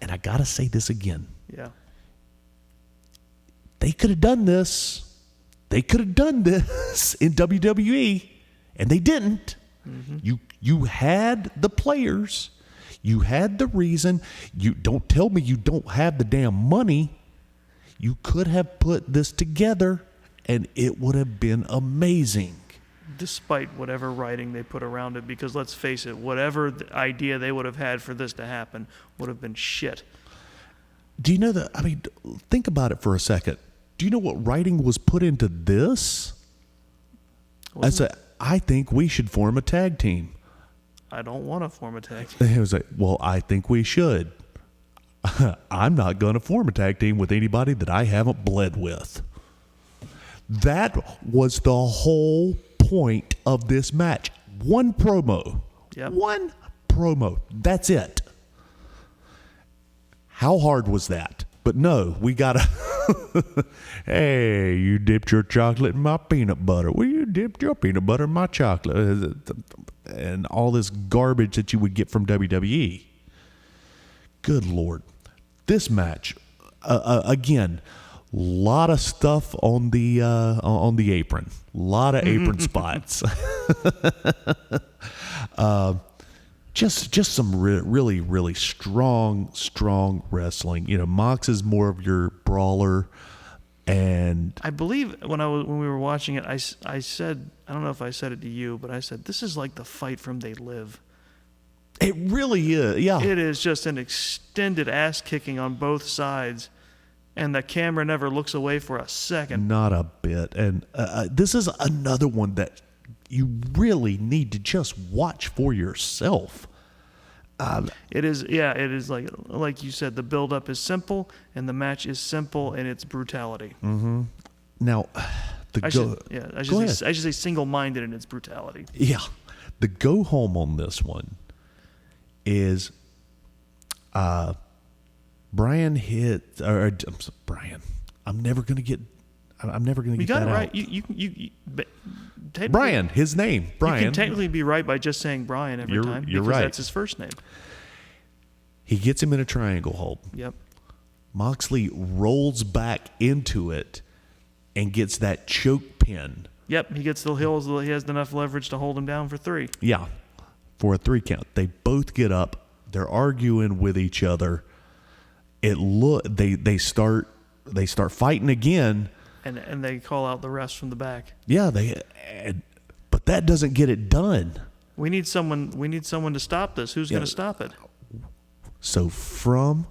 And I got to say this again. Yeah. They could have done this. They could have done this in WWE, and they didn't. Mm-hmm. You had the players. You had the reason. You don't tell me you don't have the damn money. You could have put this together, and it would have been amazing. Despite whatever writing they put around it, because let's face it, whatever the idea they would have had for this to happen would have been shit. Do you know that? Think about it for a second. Do you know what writing was put into this? I think we should form a tag team. I don't want to form a tag team. It was like, well, I think we should. I'm not going to form a tag team with anybody that I haven't bled with. That was the whole point of this match. One promo. Yep. One promo. That's it. How hard was that? But no, we got to... Hey, you dipped your chocolate in my peanut butter. Well, you You dipped your peanut butter in my chocolate. And all this garbage that you would get from WWE. Good Lord. This match, again, a lot of stuff on the apron. A lot of apron spots. Just some really, really strong wrestling. You know, Mox is more of your brawler. And I believe when we were watching it, I said, I don't know if I said it to you, but I said, this is like the fight from They Live. It really is, yeah. It is just an extended ass kicking on both sides, and the camera never looks away for a second. Not a bit. And this is another one that you really need to just watch for yourself. It is like you said, the build-up is simple, and the match is simple in its brutality. Mm-hmm. Now, I should say single-minded in its brutality. Yeah. The go-home on this one is Brian hit... Brian. I'm never going to get You got that it right. out. Brian, his name, Brian. You can technically be right by just saying Brian every time. You're because right. That's his first name. He gets him in a triangle hold. Yep. Moxley rolls back into it and gets that choke pin. Yep. He gets the hills. He has enough leverage to hold him down for 3. Yeah, for a 3 count. They both get up. They're arguing with each other. They start fighting again. And they call out the rest from the back. Yeah, but that doesn't get it done. We need someone to stop this. Who's going to stop it? So from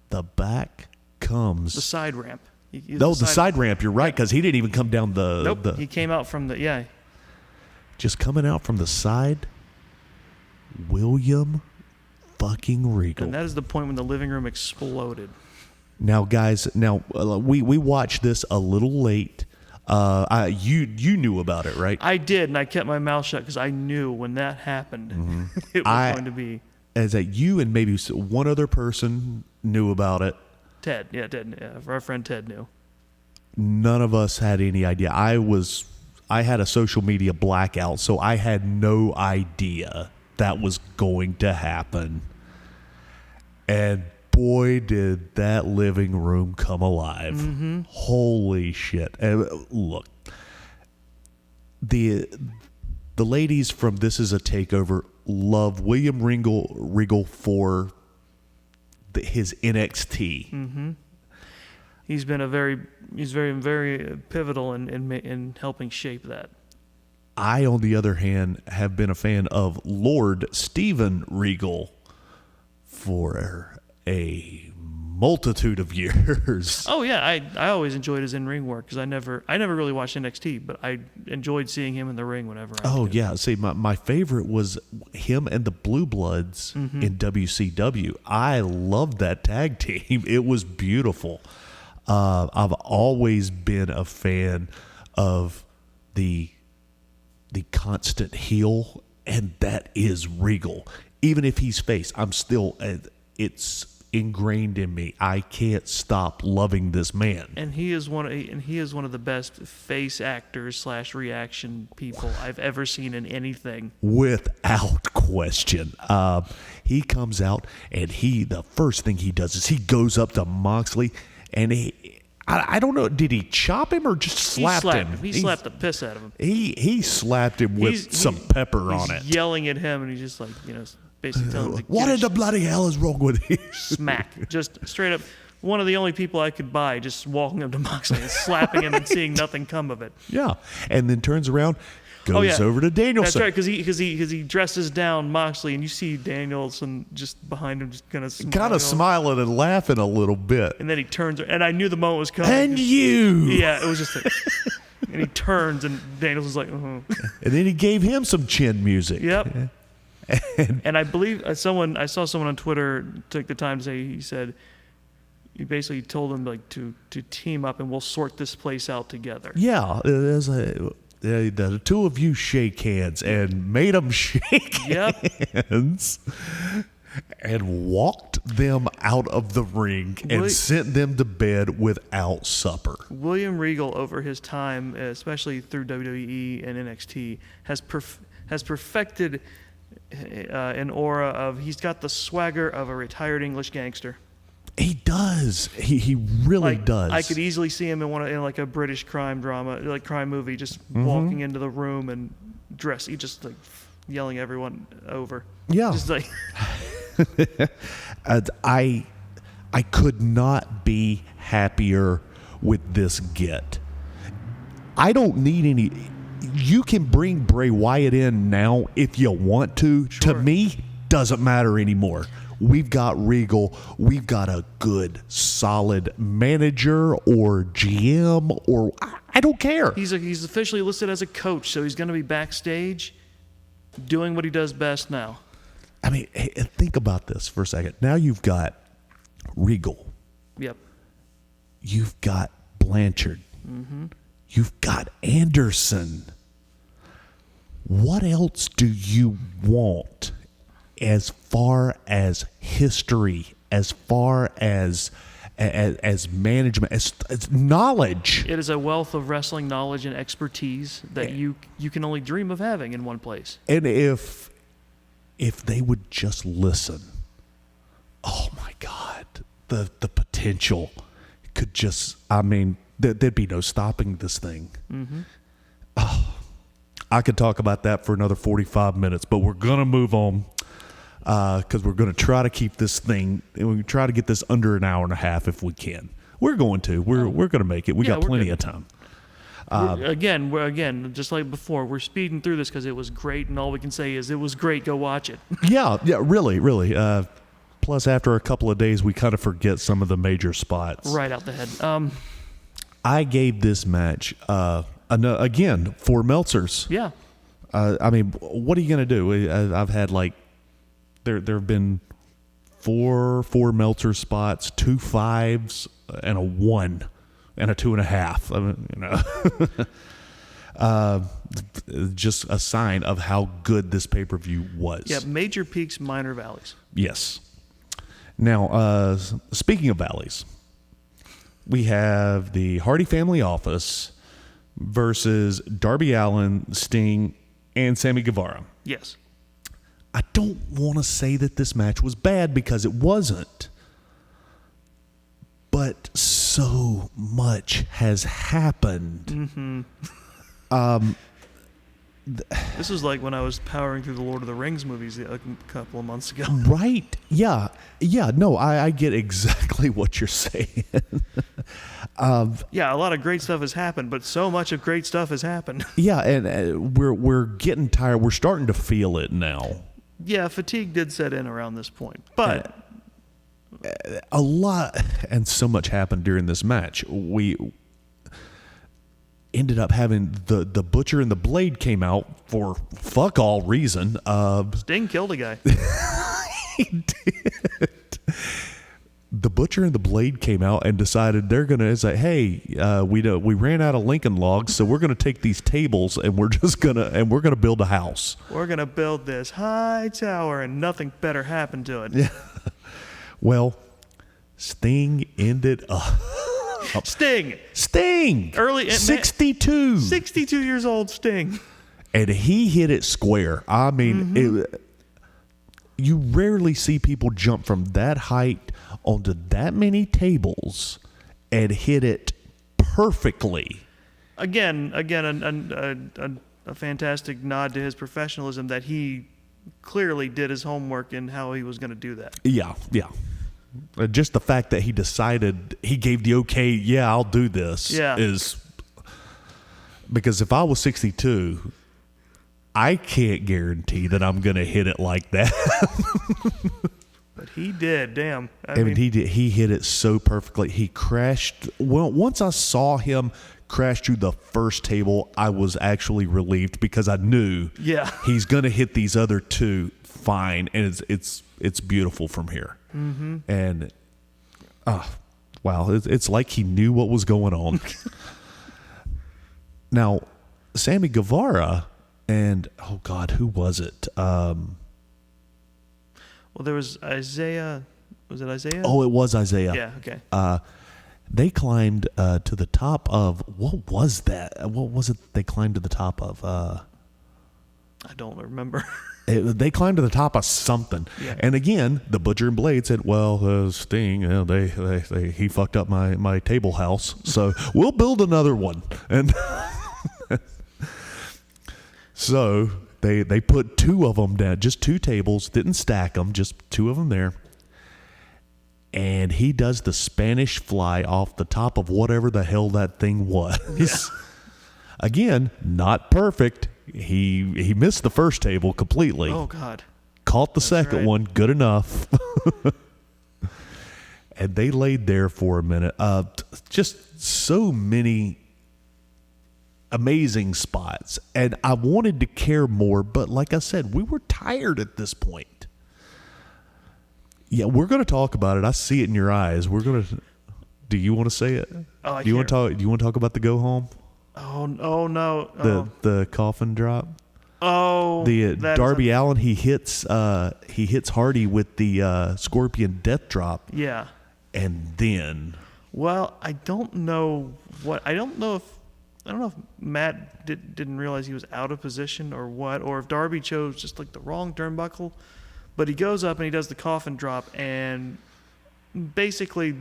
the back comes the side ramp. The side ramp. You're right, because he didn't even come down the. Nope. He came out from the Just coming out from the side. William fucking Regal. And that is the point when the living room exploded. Now, guys, we watched this a little late. You knew about it, right? I did, and I kept my mouth shut because I knew when that happened, it was going to be. As that you and maybe one other person knew about it. Ted, our friend Ted knew. None of us had any idea. I had a social media blackout, so I had no idea that was going to happen. And boy, did that living room come alive. Mm-hmm. Holy shit. And look, the ladies from This Is a Takeover love William Regal for his NXT. Mm-hmm. He's been very, very pivotal in helping shape that. I, on the other hand, have been a fan of Lord Steven Regal for a multitude of years. Oh yeah, I always enjoyed his in-ring work because I never really watched NXT, but I enjoyed seeing him in the ring whenever. See, my favorite was him and the Blue Bloods in WCW. I loved that tag team. It was beautiful. I've always been a fan of the constant heel, and that is Regal. Even if he's face, I'm still it's ingrained in me. I can't stop loving this man. And he is one of the best face actors / reaction people I've ever seen in anything. Without question. He comes out and the first thing he does is he goes up to Moxley and I don't know, did he chop him or just slap him? He slapped the piss out of him. He slapped him with some pepper on it. He's yelling at him and he's just like, basically telling him, what in the bloody hell is wrong with you? Smack. Just straight up. One of the only people I could buy just walking up to Moxley and slapping him and seeing nothing come of it. Yeah. And then turns around, goes over to Danielson. That's right, because he dresses down Moxley, and you see Danielson just behind him, just kind of smiling and laughing a little bit. And then he turns, and I knew the moment was coming. And you. Yeah, it was just like, and he turns, and Danielson's like, And then he gave him some chin music. Yep. And I believe I saw someone on Twitter took the time to say, he said, he basically told him like to team up and we'll sort this place out together. Yeah, the two of you shake hands and made them shake hands. and walked them out of the ring and sent them to bed without supper. William Regal, over his time, especially through WWE and NXT, has perfected an aura of, he's got the swagger of a retired English gangster. He does. He really does. I could easily see him in like a British crime drama, like crime movie, just walking into the room and he just like yelling everyone over. Yeah. Just like I could not be happier with this get. I don't need any. You can bring Bray Wyatt in now if you want to. Sure. To me, doesn't matter anymore. We've got Regal. We've got a good, solid manager or GM or I don't care. he's officially listed as a coach, so he's going to be backstage doing what he does best now. I mean, hey, think about this for a second. Now you've got Regal. Yep. You've got Blanchard. You've got Anderson. What else do you want as far as history, as far as management, as knowledge? It is a wealth of wrestling knowledge and expertise that you can only dream of having in one place. And if they would just listen, oh my God, the potential could just, I mean, there'd be no stopping this thing. Oh, I could talk about that for another 45 minutes, but we're going to move on because we're going to try to keep this thing, and we're going to try to get this under an hour and a half if we can. We're going to. We're going to make it. We got plenty of time. Again, just like before, we're speeding through this because it was great, and all we can say is it was great. Go watch it. Yeah, really. Plus, after a couple of days, we kind of forget some of the major spots. Right out the head. I gave this match, again, 4 Meltzers. Yeah. I mean, what are you going to do? I've had there have been 4 Meltzer spots, 2 5s, and a 1, and a 2.5. I mean, just a sign of how good this pay-per-view was. Yeah, major peaks, minor valleys. Yes. Now, speaking of valleys, we have the Hardy Family Office versus Darby Allin, Sting, and Sammy Guevara. Yes. I don't want to say that this match was bad because it wasn't. But so much has happened. This was like when I was powering through the Lord of the Rings movies a couple of months ago. Right? Yeah. No, I get exactly what you're saying. Yeah, a lot of great stuff has happened, but so much of great stuff has happened. Yeah, and we're getting tired. We're starting to feel it now. Yeah, fatigue did set in around this point, but a lot and so much happened during this match. We ended up having the Butcher and the Blade came out for fuck all reason. Sting killed a guy. He did. The Butcher and the Blade came out and decided they're gonna say, "Hey, we ran out of Lincoln logs, so we're gonna take these tables and we're gonna build a house. We're gonna build this high tower, and nothing better happened to it." Yeah. Well, Sting ended up. Sting. Early 62. 62 years old, Sting. And he hit it square. I mean, you rarely see people jump from that height onto that many tables and hit it perfectly. Again, a fantastic nod to his professionalism that he clearly did his homework in how he was going to do that. Yeah. Just the fact that he decided, he gave the okay, yeah, I'll do this, is because if I was 62, I can't guarantee that I'm going to hit it like that. But he did, damn. I mean, he did. He hit it so perfectly. He crashed. Well, once I saw him crash through the first table, I was actually relieved because I knew he's going to hit these other 2 fine, and it's beautiful from here. And wow, it's like he knew what was going on. Now, Sammy Guevara and oh God, who was it? Well, there was Isaiah. Was it Isaiah? Oh, it was Isaiah. Yeah. Okay. They climbed to the top of, what was that? What was it they climbed to the top of? I don't remember. They climbed to the top of something. Yeah. And again, the Butcher and Blade said, well, Sting, he fucked up my table house, so we'll build another one. And so they put two of them down, just two tables, didn't stack them, just two of them there. And he does the Spanish fly off the top of whatever the hell that thing was. Yeah. Again, not perfect. He missed the first table completely. Oh, God. Caught the That's second right. one, good enough. And they laid there for a minute. Just so many amazing spots. And I wanted to care more, but like I said, we were tired at this point. Yeah, we're going to talk about it. I see it in your eyes. We're going to. Do you want to say it? Oh, do you want to talk about the go home? Oh no. The coffin drop. Oh. The Darby Allin, he hits Hardy with the Scorpion Death Drop. Yeah. And then. Well, I don't know if Matt didn't realize he was out of position or what, or if Darby chose just like the wrong turnbuckle. But he goes up and he does the coffin drop, and basically,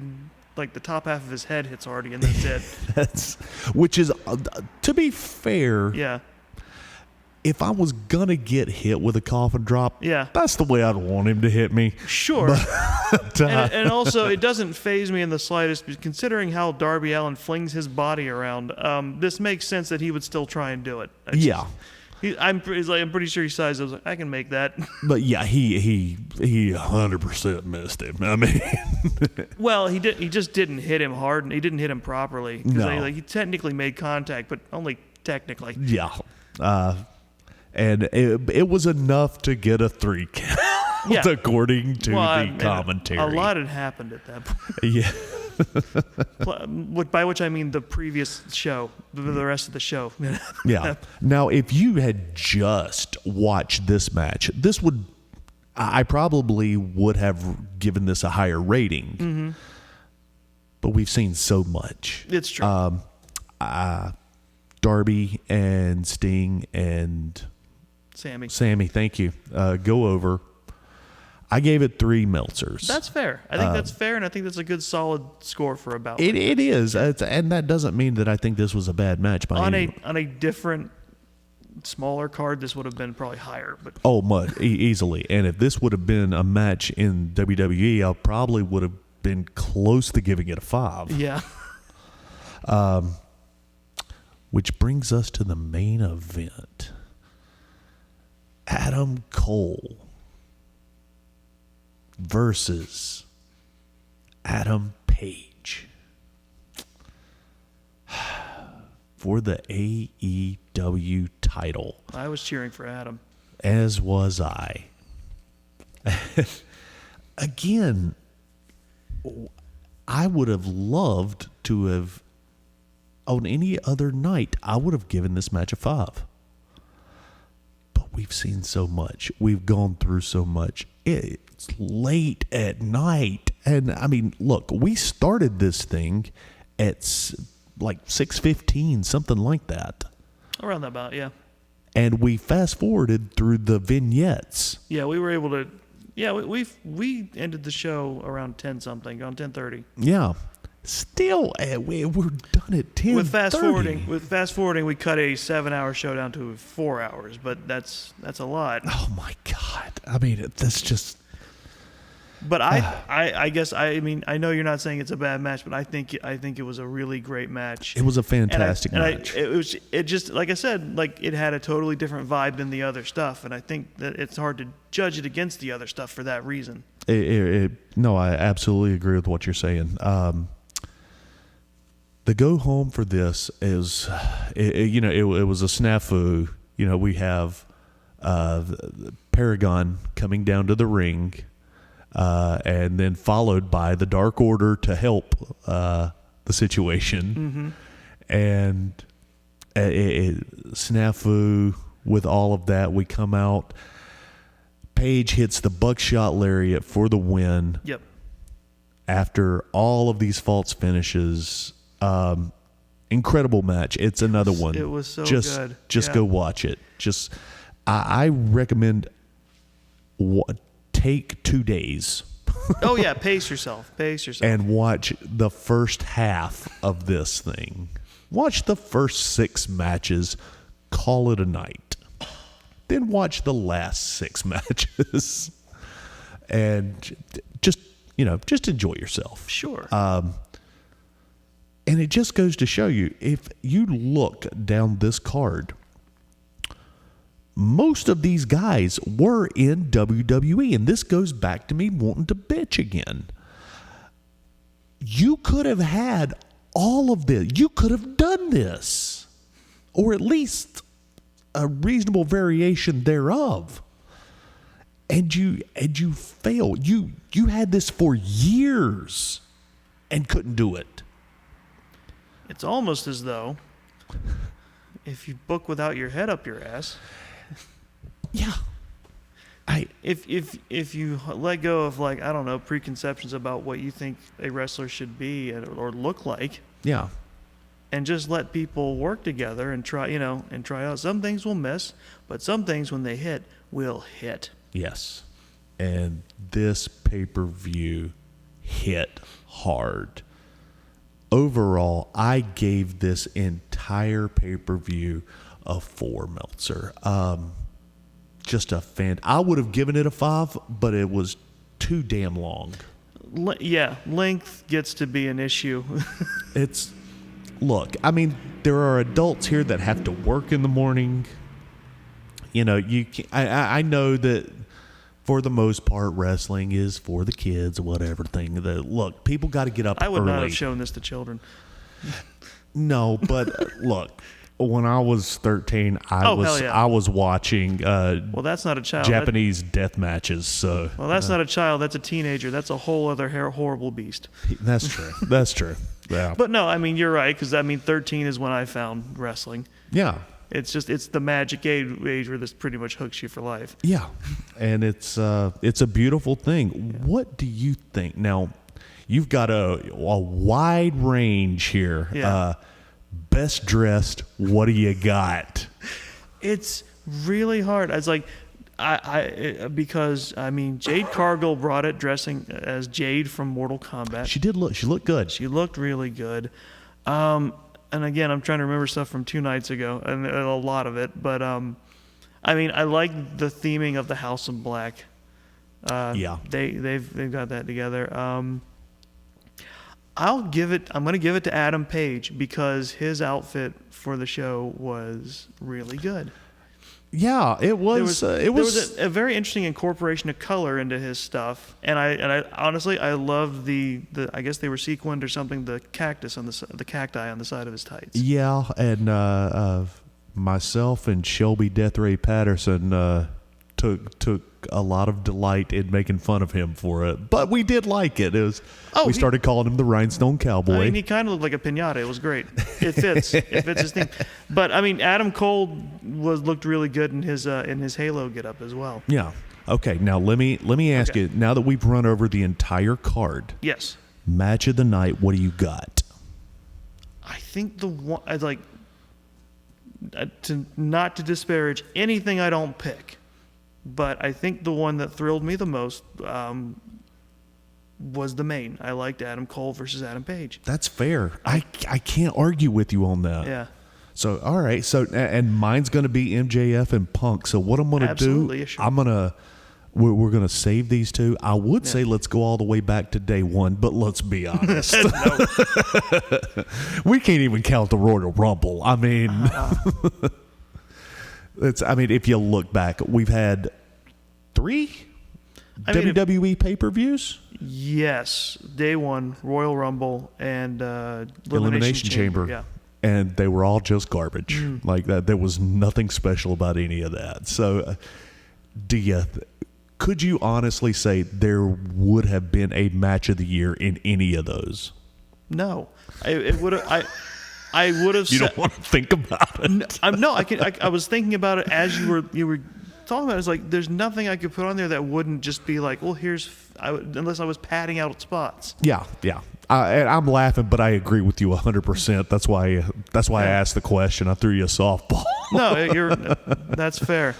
like the top half of his head hits Hardy, and that's it. Which is, to be fair, Yeah. if I was gonna get hit with a coffin drop, Yeah. that's the way I'd want him to hit me. Sure. And also, it doesn't faze me in the slightest, because considering how Darby Allin flings his body around, this makes sense that he would still try and do it. Yeah. I'm pretty sure he sized. I was like, I can make that. But yeah, he 100% missed him. I mean, well, he just didn't hit him hard, and he didn't hit him properly. No. He technically made contact, but only technically. Yeah. And it was enough to get a 3 count, Yeah. according to the commentary. A lot had happened at that point. Yeah. By which I mean the previous show, the rest of the show. Yeah. Now, if you had just watched this match, I probably would have given this a higher rating. Mm-hmm. But we've seen so much. It's true. Darby and Sting and Sammy, thank you. Go over. I gave it 3 Meltzers. That's fair. I think that's fair, and I think that's a good solid score for a bout. It is, and that doesn't mean that I think this was a bad match by any. On a different, smaller card, this would have been probably higher. But Easily. And if this would have been a match in WWE, I probably would have been close to giving it a 5. Yeah. Which brings us to the main event. Adam Cole versus Adam Page for the AEW title. I was cheering for Adam. As was I. Again, I would have loved to have, on any other night, I would have given this match a 5. But we've seen so much. We've gone through so much. It's late at night. And, I mean, look, we started this thing at like 6:15, something like that. Around that about, yeah. And we fast-forwarded through the vignettes. Yeah, we were able to... Yeah, we ended the show around 10-something, on 10:30. Yeah. Still, we're done at 10:30. With fast forwarding, we cut a 7-hour show down to 4 hours, but that's a lot. Oh my God! I mean, that's just. But I guess I mean I know you're not saying it's a bad match, but I think it was a really great match. It was a fantastic match. It just like I said, like it had a totally different vibe than the other stuff, and I think that it's hard to judge it against the other stuff for that reason. No, I absolutely agree with what you're saying. The go home for this is, it was a snafu. You know, we have Paragon coming down to the ring, and then followed by the Dark Order to help the situation. Mm-hmm. And snafu with all of that, we come out. Paige hits the buckshot lariat for the win. Yep. After all of these false finishes. Incredible match. It's another one. It was so good. Just Yeah. go watch it. Just, I recommend take 2 days. Oh yeah, pace yourself. And watch the first half of this thing. Watch the first 6 matches. Call it a night. Then watch the last 6 matches. And just enjoy yourself. Sure. And it just goes to show you, if you look down this card, most of these guys were in WWE. And this goes back to me wanting to bitch again. You could have had all of this. You could have done this. Or at least a reasonable variation thereof. And you failed. You had this for years and couldn't do it. It's almost as though if you book without your head up your ass. Yeah. If you let go of, like, I don't know, preconceptions about what you think a wrestler should be or look like. Yeah. And just let people work together and try out. Some things will miss, but some things when they hit will hit. Yes. And this pay-per-view hit hard. Overall, I gave this entire pay-per-view a 4, Meltzer. Just a fan. I would have given it a 5, but it was too damn long. Yeah, length gets to be an issue. Look, I mean, there are adults here that have to work in the morning. I know that for the most part, wrestling is for the kids, whatever thing. Look, people got to get up I would early. not have shown this to children. No, but look, when I was 13, hell yeah. I was watching Well, that's not a child. Japanese death matches. So Well, that's not a child. That's a teenager. That's a whole other horrible beast. that's true. That's true. Yeah. But no, I mean, you're right, because 13 is when I found wrestling. Yeah. It's the magic age where this pretty much hooks you for life. Yeah. And it's a beautiful thing. Yeah. What do you think? Now, you've got a wide range here. Yeah. Best dressed, what do you got? It's really hard. It's like because Jade Cargill brought it dressing as Jade from Mortal Kombat. She looked good. She looked really good. And again, I'm trying to remember stuff from 2 nights ago, and a lot of it. But I like the theming of the House of Black. Yeah, they've got that together. I'm going to give it to Adam Page because his outfit for the show was really good. Yeah, it was. There was a very interesting incorporation of color into his stuff, and I honestly I loved the I guess they were sequined or something, the cactus on the cacti on the side of his tights. Yeah, and myself and Shelby Death Ray Patterson took a lot of delight in making fun of him for it, but we did like it. We started calling him the Rhinestone Cowboy. I mean, he kind of looked like a piñata. It was great. It fits. It fits his theme. But I mean, Adam Cole looked really good in his Halo getup as well. Yeah. Okay. Now let me ask you. Now that we've run over the entire card. Yes. Match of the night. What do you got? I think the one I'd like not to disparage anything I don't pick. But I think the one that thrilled me the most was the main. I liked Adam Cole versus Adam Page. That's fair. I can't argue with you on that. Yeah. So, all right. So, and mine's going to be MJF and Punk. So what I'm going to do, sure. we're going to save these two. I would say let's go all the way back to day one, but let's be honest. We can't even count the Royal Rumble. I mean... if you look back, we've had 3 WWE pay-per-views. Yes, day one, Royal Rumble and Elimination Chamber. Yeah, and they were all just garbage. Like that, there was nothing special about any of that. So, could you honestly say there would have been a match of the year in any of those? No, it would have. I would have. You don't want to think about it. I was thinking about it as you were talking about it. It's like there's nothing I could put on there that wouldn't just be like, well, unless I was padding out spots. Yeah. And I'm laughing, but I agree with you 100%. That's why I asked the question. I threw you a softball. No, that's fair.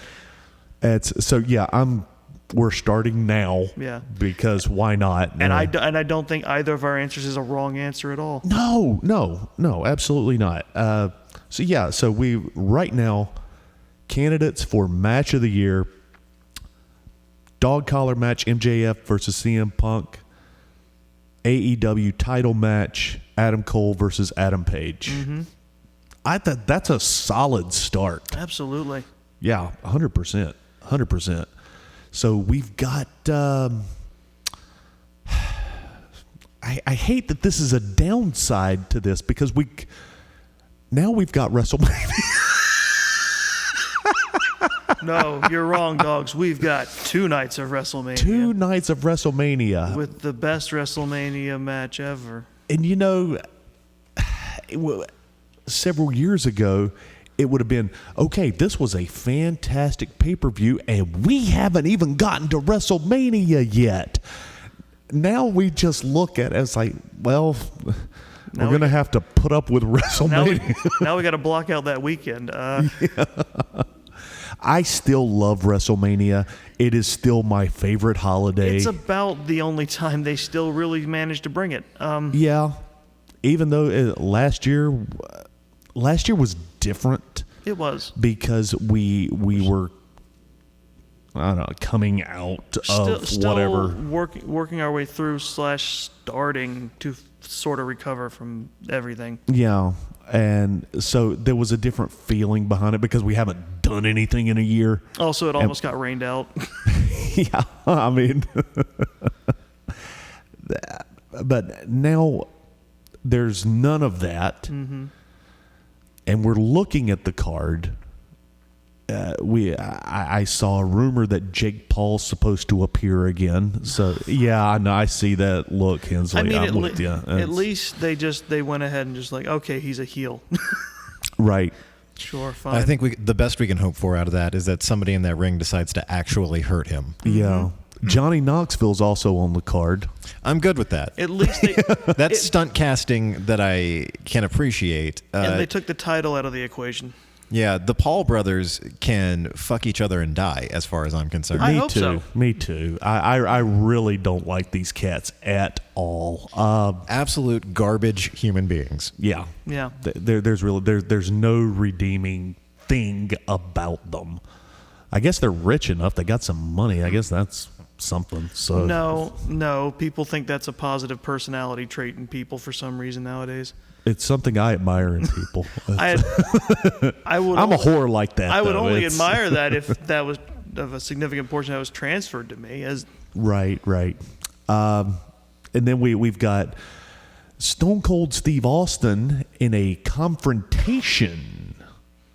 We're starting now. Yeah. Because why not? And I don't think either of our answers is a wrong answer at all. No, absolutely not. So we right now candidates for match of the year: dog collar match MJF versus CM Punk, AEW title match Adam Cole versus Adam Page. Mm-hmm. I thought that's a solid start. Absolutely. Yeah, 100%. So we've got. I hate that this is a downside to this because we've got WrestleMania. No, you're wrong, Doggz. We've got 2 nights of WrestleMania. 2 nights of WrestleMania. With the best WrestleMania match ever. And several years ago, it would have been, okay, this was a fantastic pay-per-view, and we haven't even gotten to WrestleMania yet. Now we just look at it as like, well, we're going to have to put up with WrestleMania. Now we got to block out that weekend. I still love WrestleMania. It is still my favorite holiday. It's about the only time they still really managed to bring it. Yeah. Even though last year was different. It was. Because we were, I don't know, coming out of whatever. Working our way through / starting to sort of recover from everything. Yeah. And so there was a different feeling behind it because we haven't done anything in a year. Also, it almost got rained out. Yeah. I mean, but now there's none of that. Mm-hmm. And we're looking at the card. I saw a rumor that Jake Paul's supposed to appear again. So yeah, I know. I see that look, Hensley. I mean, I'm with you. At least they went ahead and just like, okay, he's a heel. Right. Sure, fine. I think the best we can hope for out of that is that somebody in that ring decides to actually hurt him. Yeah. Mm-hmm. Johnny Knoxville's also on the card. I'm good with that. At least that's stunt casting that I can appreciate. And they took the title out of the equation. Yeah, the Paul brothers can fuck each other and die, as far as I'm concerned. I hope so. Me too. I really don't like these cats at all. Absolute garbage human beings. Yeah. Yeah. There's no redeeming thing about them. I guess they're rich enough. They got some money. I guess that's something. So no. People think that's a positive personality trait in people for some reason nowadays. It's something I admire in people. I'm a whore like that. I would only admire that if that was of a significant portion that was transferred to me. Right. And then we've got Stone Cold Steve Austin in a confrontation,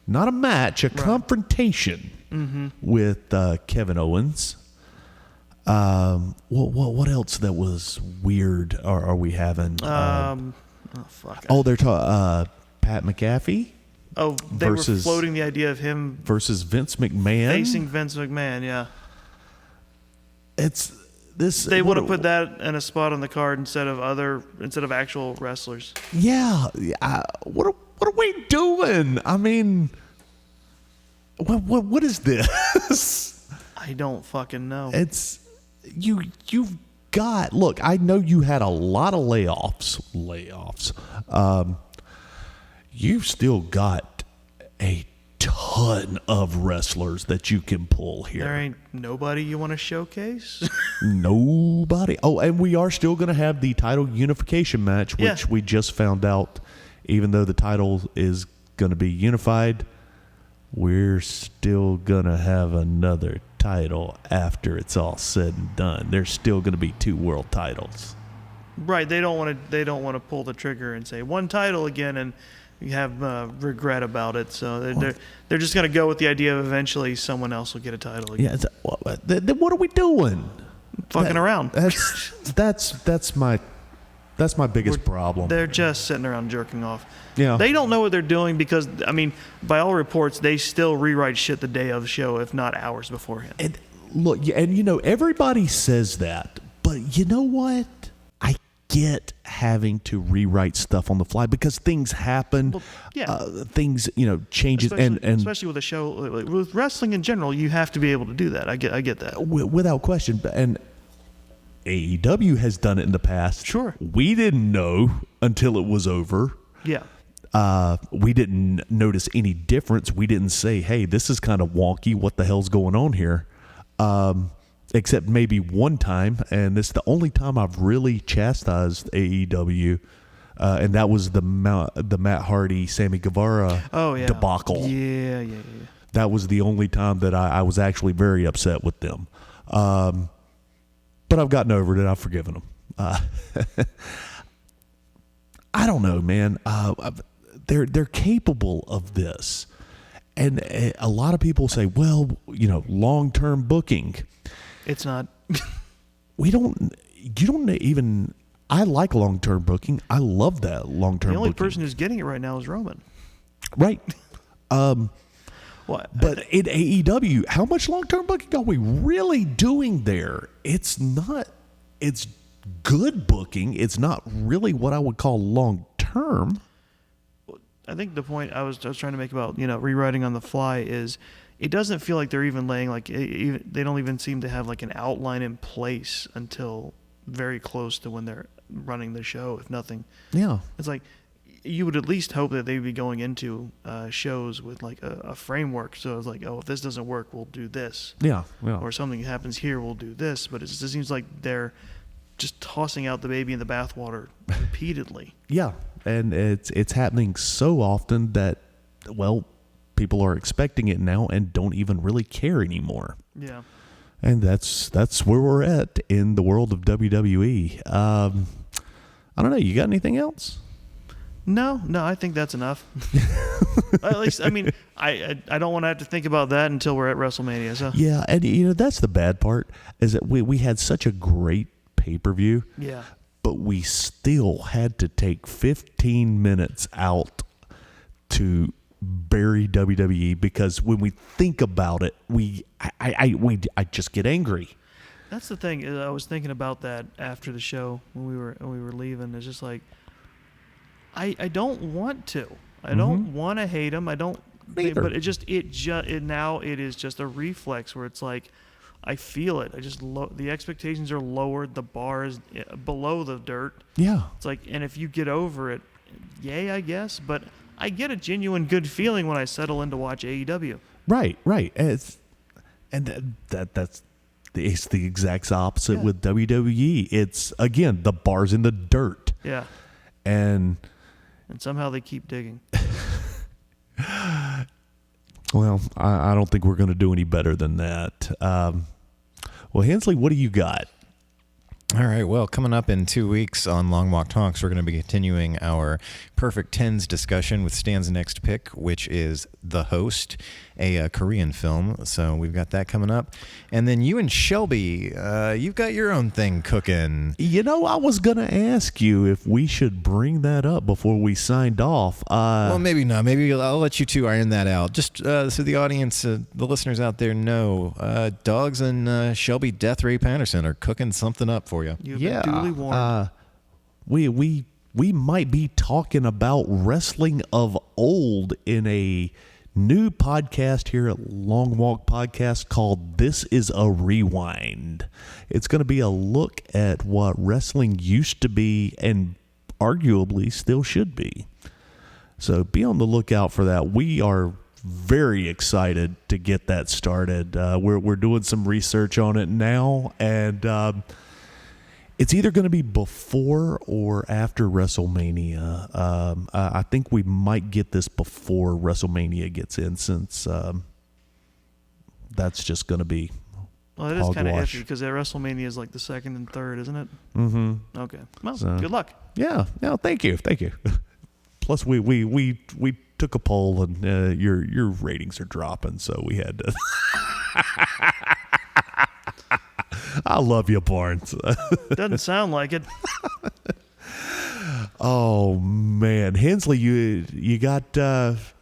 not a match, a confrontation with Kevin Owens. What else that was weird are we having? Oh, fuck. Oh, they're talking Pat McAfee? Oh, they were floating the idea of him versus Vince McMahon? Facing Vince McMahon, yeah. It's this. They would have put that in a spot on the card instead of actual wrestlers. Yeah. What are we doing? I mean, what is this? I don't fucking know. It's you've got, look, I know you had a lot of layoffs. You've still got a ton of wrestlers that you can pull here. There ain't nobody you want to showcase? Nobody. Oh, and we are still going to have the title unification match, which we just found out, even though the title is going to be unified, we're still going to have another title after it's all said and done. There's still going to be 2 world titles. Right. They don't want to pull the trigger and say one title again and you have regret about it. So they're just going to go with the idea of eventually someone else will get a title again. Yeah. Then what are we doing? Fucking around. That's my That's my biggest problem. They're just sitting around jerking off. Yeah. They don't know what they're doing because, I mean, by all reports, they still rewrite shit the day of the show, if not hours beforehand. And look, and everybody says that, but you know what? I get having to rewrite stuff on the fly because things happen. Well, yeah. Things, changes. Especially with a show, like, with wrestling in general, you have to be able to do that. I get that. Without question. And AEW has done it in the past. Sure. We didn't know until it was over. Yeah. We didn't notice any difference. We didn't say, hey, this is kind of wonky. What the hell's going on here? Except maybe one time, and it's the only time I've really chastised AEW, and that was the Matt Hardy, Sammy Guevara debacle. Yeah. That was the only time that I was actually very upset with them. But I've gotten over it. I've forgiven them. I don't know, man. They're capable of this. And a lot of people say, well, long-term booking. It's not. You don't even, I like long-term booking. I love that long-term booking. The only person who's getting it right now is Roman. Right. Well, but in AEW, how much long-term booking are we really doing there? It's not, it's good booking. It's not really what I would call long-term. I think the point I was trying to make about rewriting on the fly is it doesn't feel like they're even laying they don't even seem to have like an outline in place until very close to when they're running the show. If nothing, yeah, it's like you would at least hope that they would be going into shows with like a framework. So it's like, oh, if this doesn't work, we'll do this. Yeah. Or something happens here, we'll do this. But it just seems like they're just tossing out the baby in the bathwater repeatedly. Yeah, and it's happening so often that, well, people are expecting it now and don't even really care anymore. Yeah. And that's where we're at in the world of WWE. I don't know. You got anything else? No, I think that's enough. At least, I mean, I don't want to have to think about that until we're at WrestleMania. So yeah, and that's the bad part is that we had such a great pay-per-view. Yeah. But we still had to take 15 minutes out to bury WWE because when we think about it, I just get angry. That's the thing. I was thinking about that after the show when we were leaving. It's just like I don't want to. I don't want to hate them. I don't. But now it is just a reflex where it's like I feel it. The expectations are lowered. The bar is below the dirt. Yeah. It's like, and if you get over it, yay, I guess. But I get a genuine good feeling when I settle in to watch AEW. Right. It's the exact opposite with WWE. It's, again, the bar's in the dirt. Yeah. And somehow they keep digging. Well, I don't think we're going to do any better than that. Well, Hensley, what do you got? All right. Well, coming up in 2 weeks on Long Walk Talks, we're going to be continuing our Perfect Tens discussion with Stan's next pick, which is The Host, a Korean film. So we've got that coming up. And then you and Shelby, you've got your own thing cooking. I was going to ask you if we should bring that up before we signed off. Well, maybe not. Maybe I'll let you two iron that out. Just so the audience, the listeners out there know, Doggz and Shelby Death Ray Patterson are cooking something up for you. You've been duly warned. We might be talking about wrestling of old in a new podcast here at Long Walk Podcast called This Is a Rewind. It's going to be a look at what wrestling used to be and arguably still should be. So be on the lookout for that. We are very excited to get that started. We're doing some research on it now, and it's either going to be before or after WrestleMania. I think we might get this before WrestleMania gets in, since that's just going to be well, it is kind of iffy because WrestleMania is like the second and third, isn't it? Mm-hmm. Okay. Well, good luck. Yeah. No, thank you. Plus, we took a poll, and your ratings are dropping, so we had to. I love you, Barnes. Doesn't sound like it. Oh man, Hensley, you got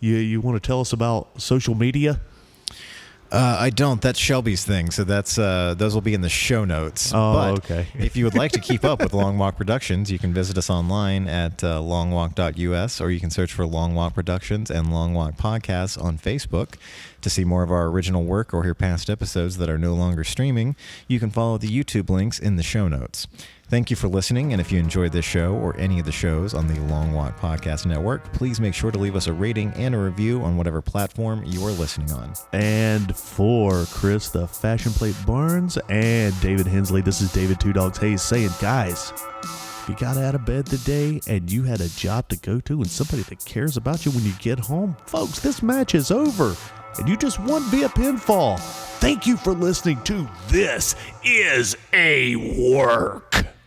you want to tell us about social media? I don't. That's Shelby's thing. So that's those will be in the show notes. Oh, but okay. If you would like to keep up with Long Walk Productions, you can visit us online at longwalk.us, or you can search for Long Walk Productions and Long Walk Podcasts on Facebook. To see more of our original work or hear past episodes that are no longer streaming, you can follow the YouTube links in the show notes. Thank you for listening, and if you enjoyed this show or any of the shows on the Long Walk Podcast Network, please make sure to leave us a rating and a review on whatever platform you are listening on. And for Chris the Fashion Plate Barnes and David Hensley, this is David Two Dogs Hayes saying, guys, if you got out of bed today and you had a job to go to and somebody that cares about you when you get home, folks, this match is over and you just won via pinfall. Thank you for listening to This Is a Work.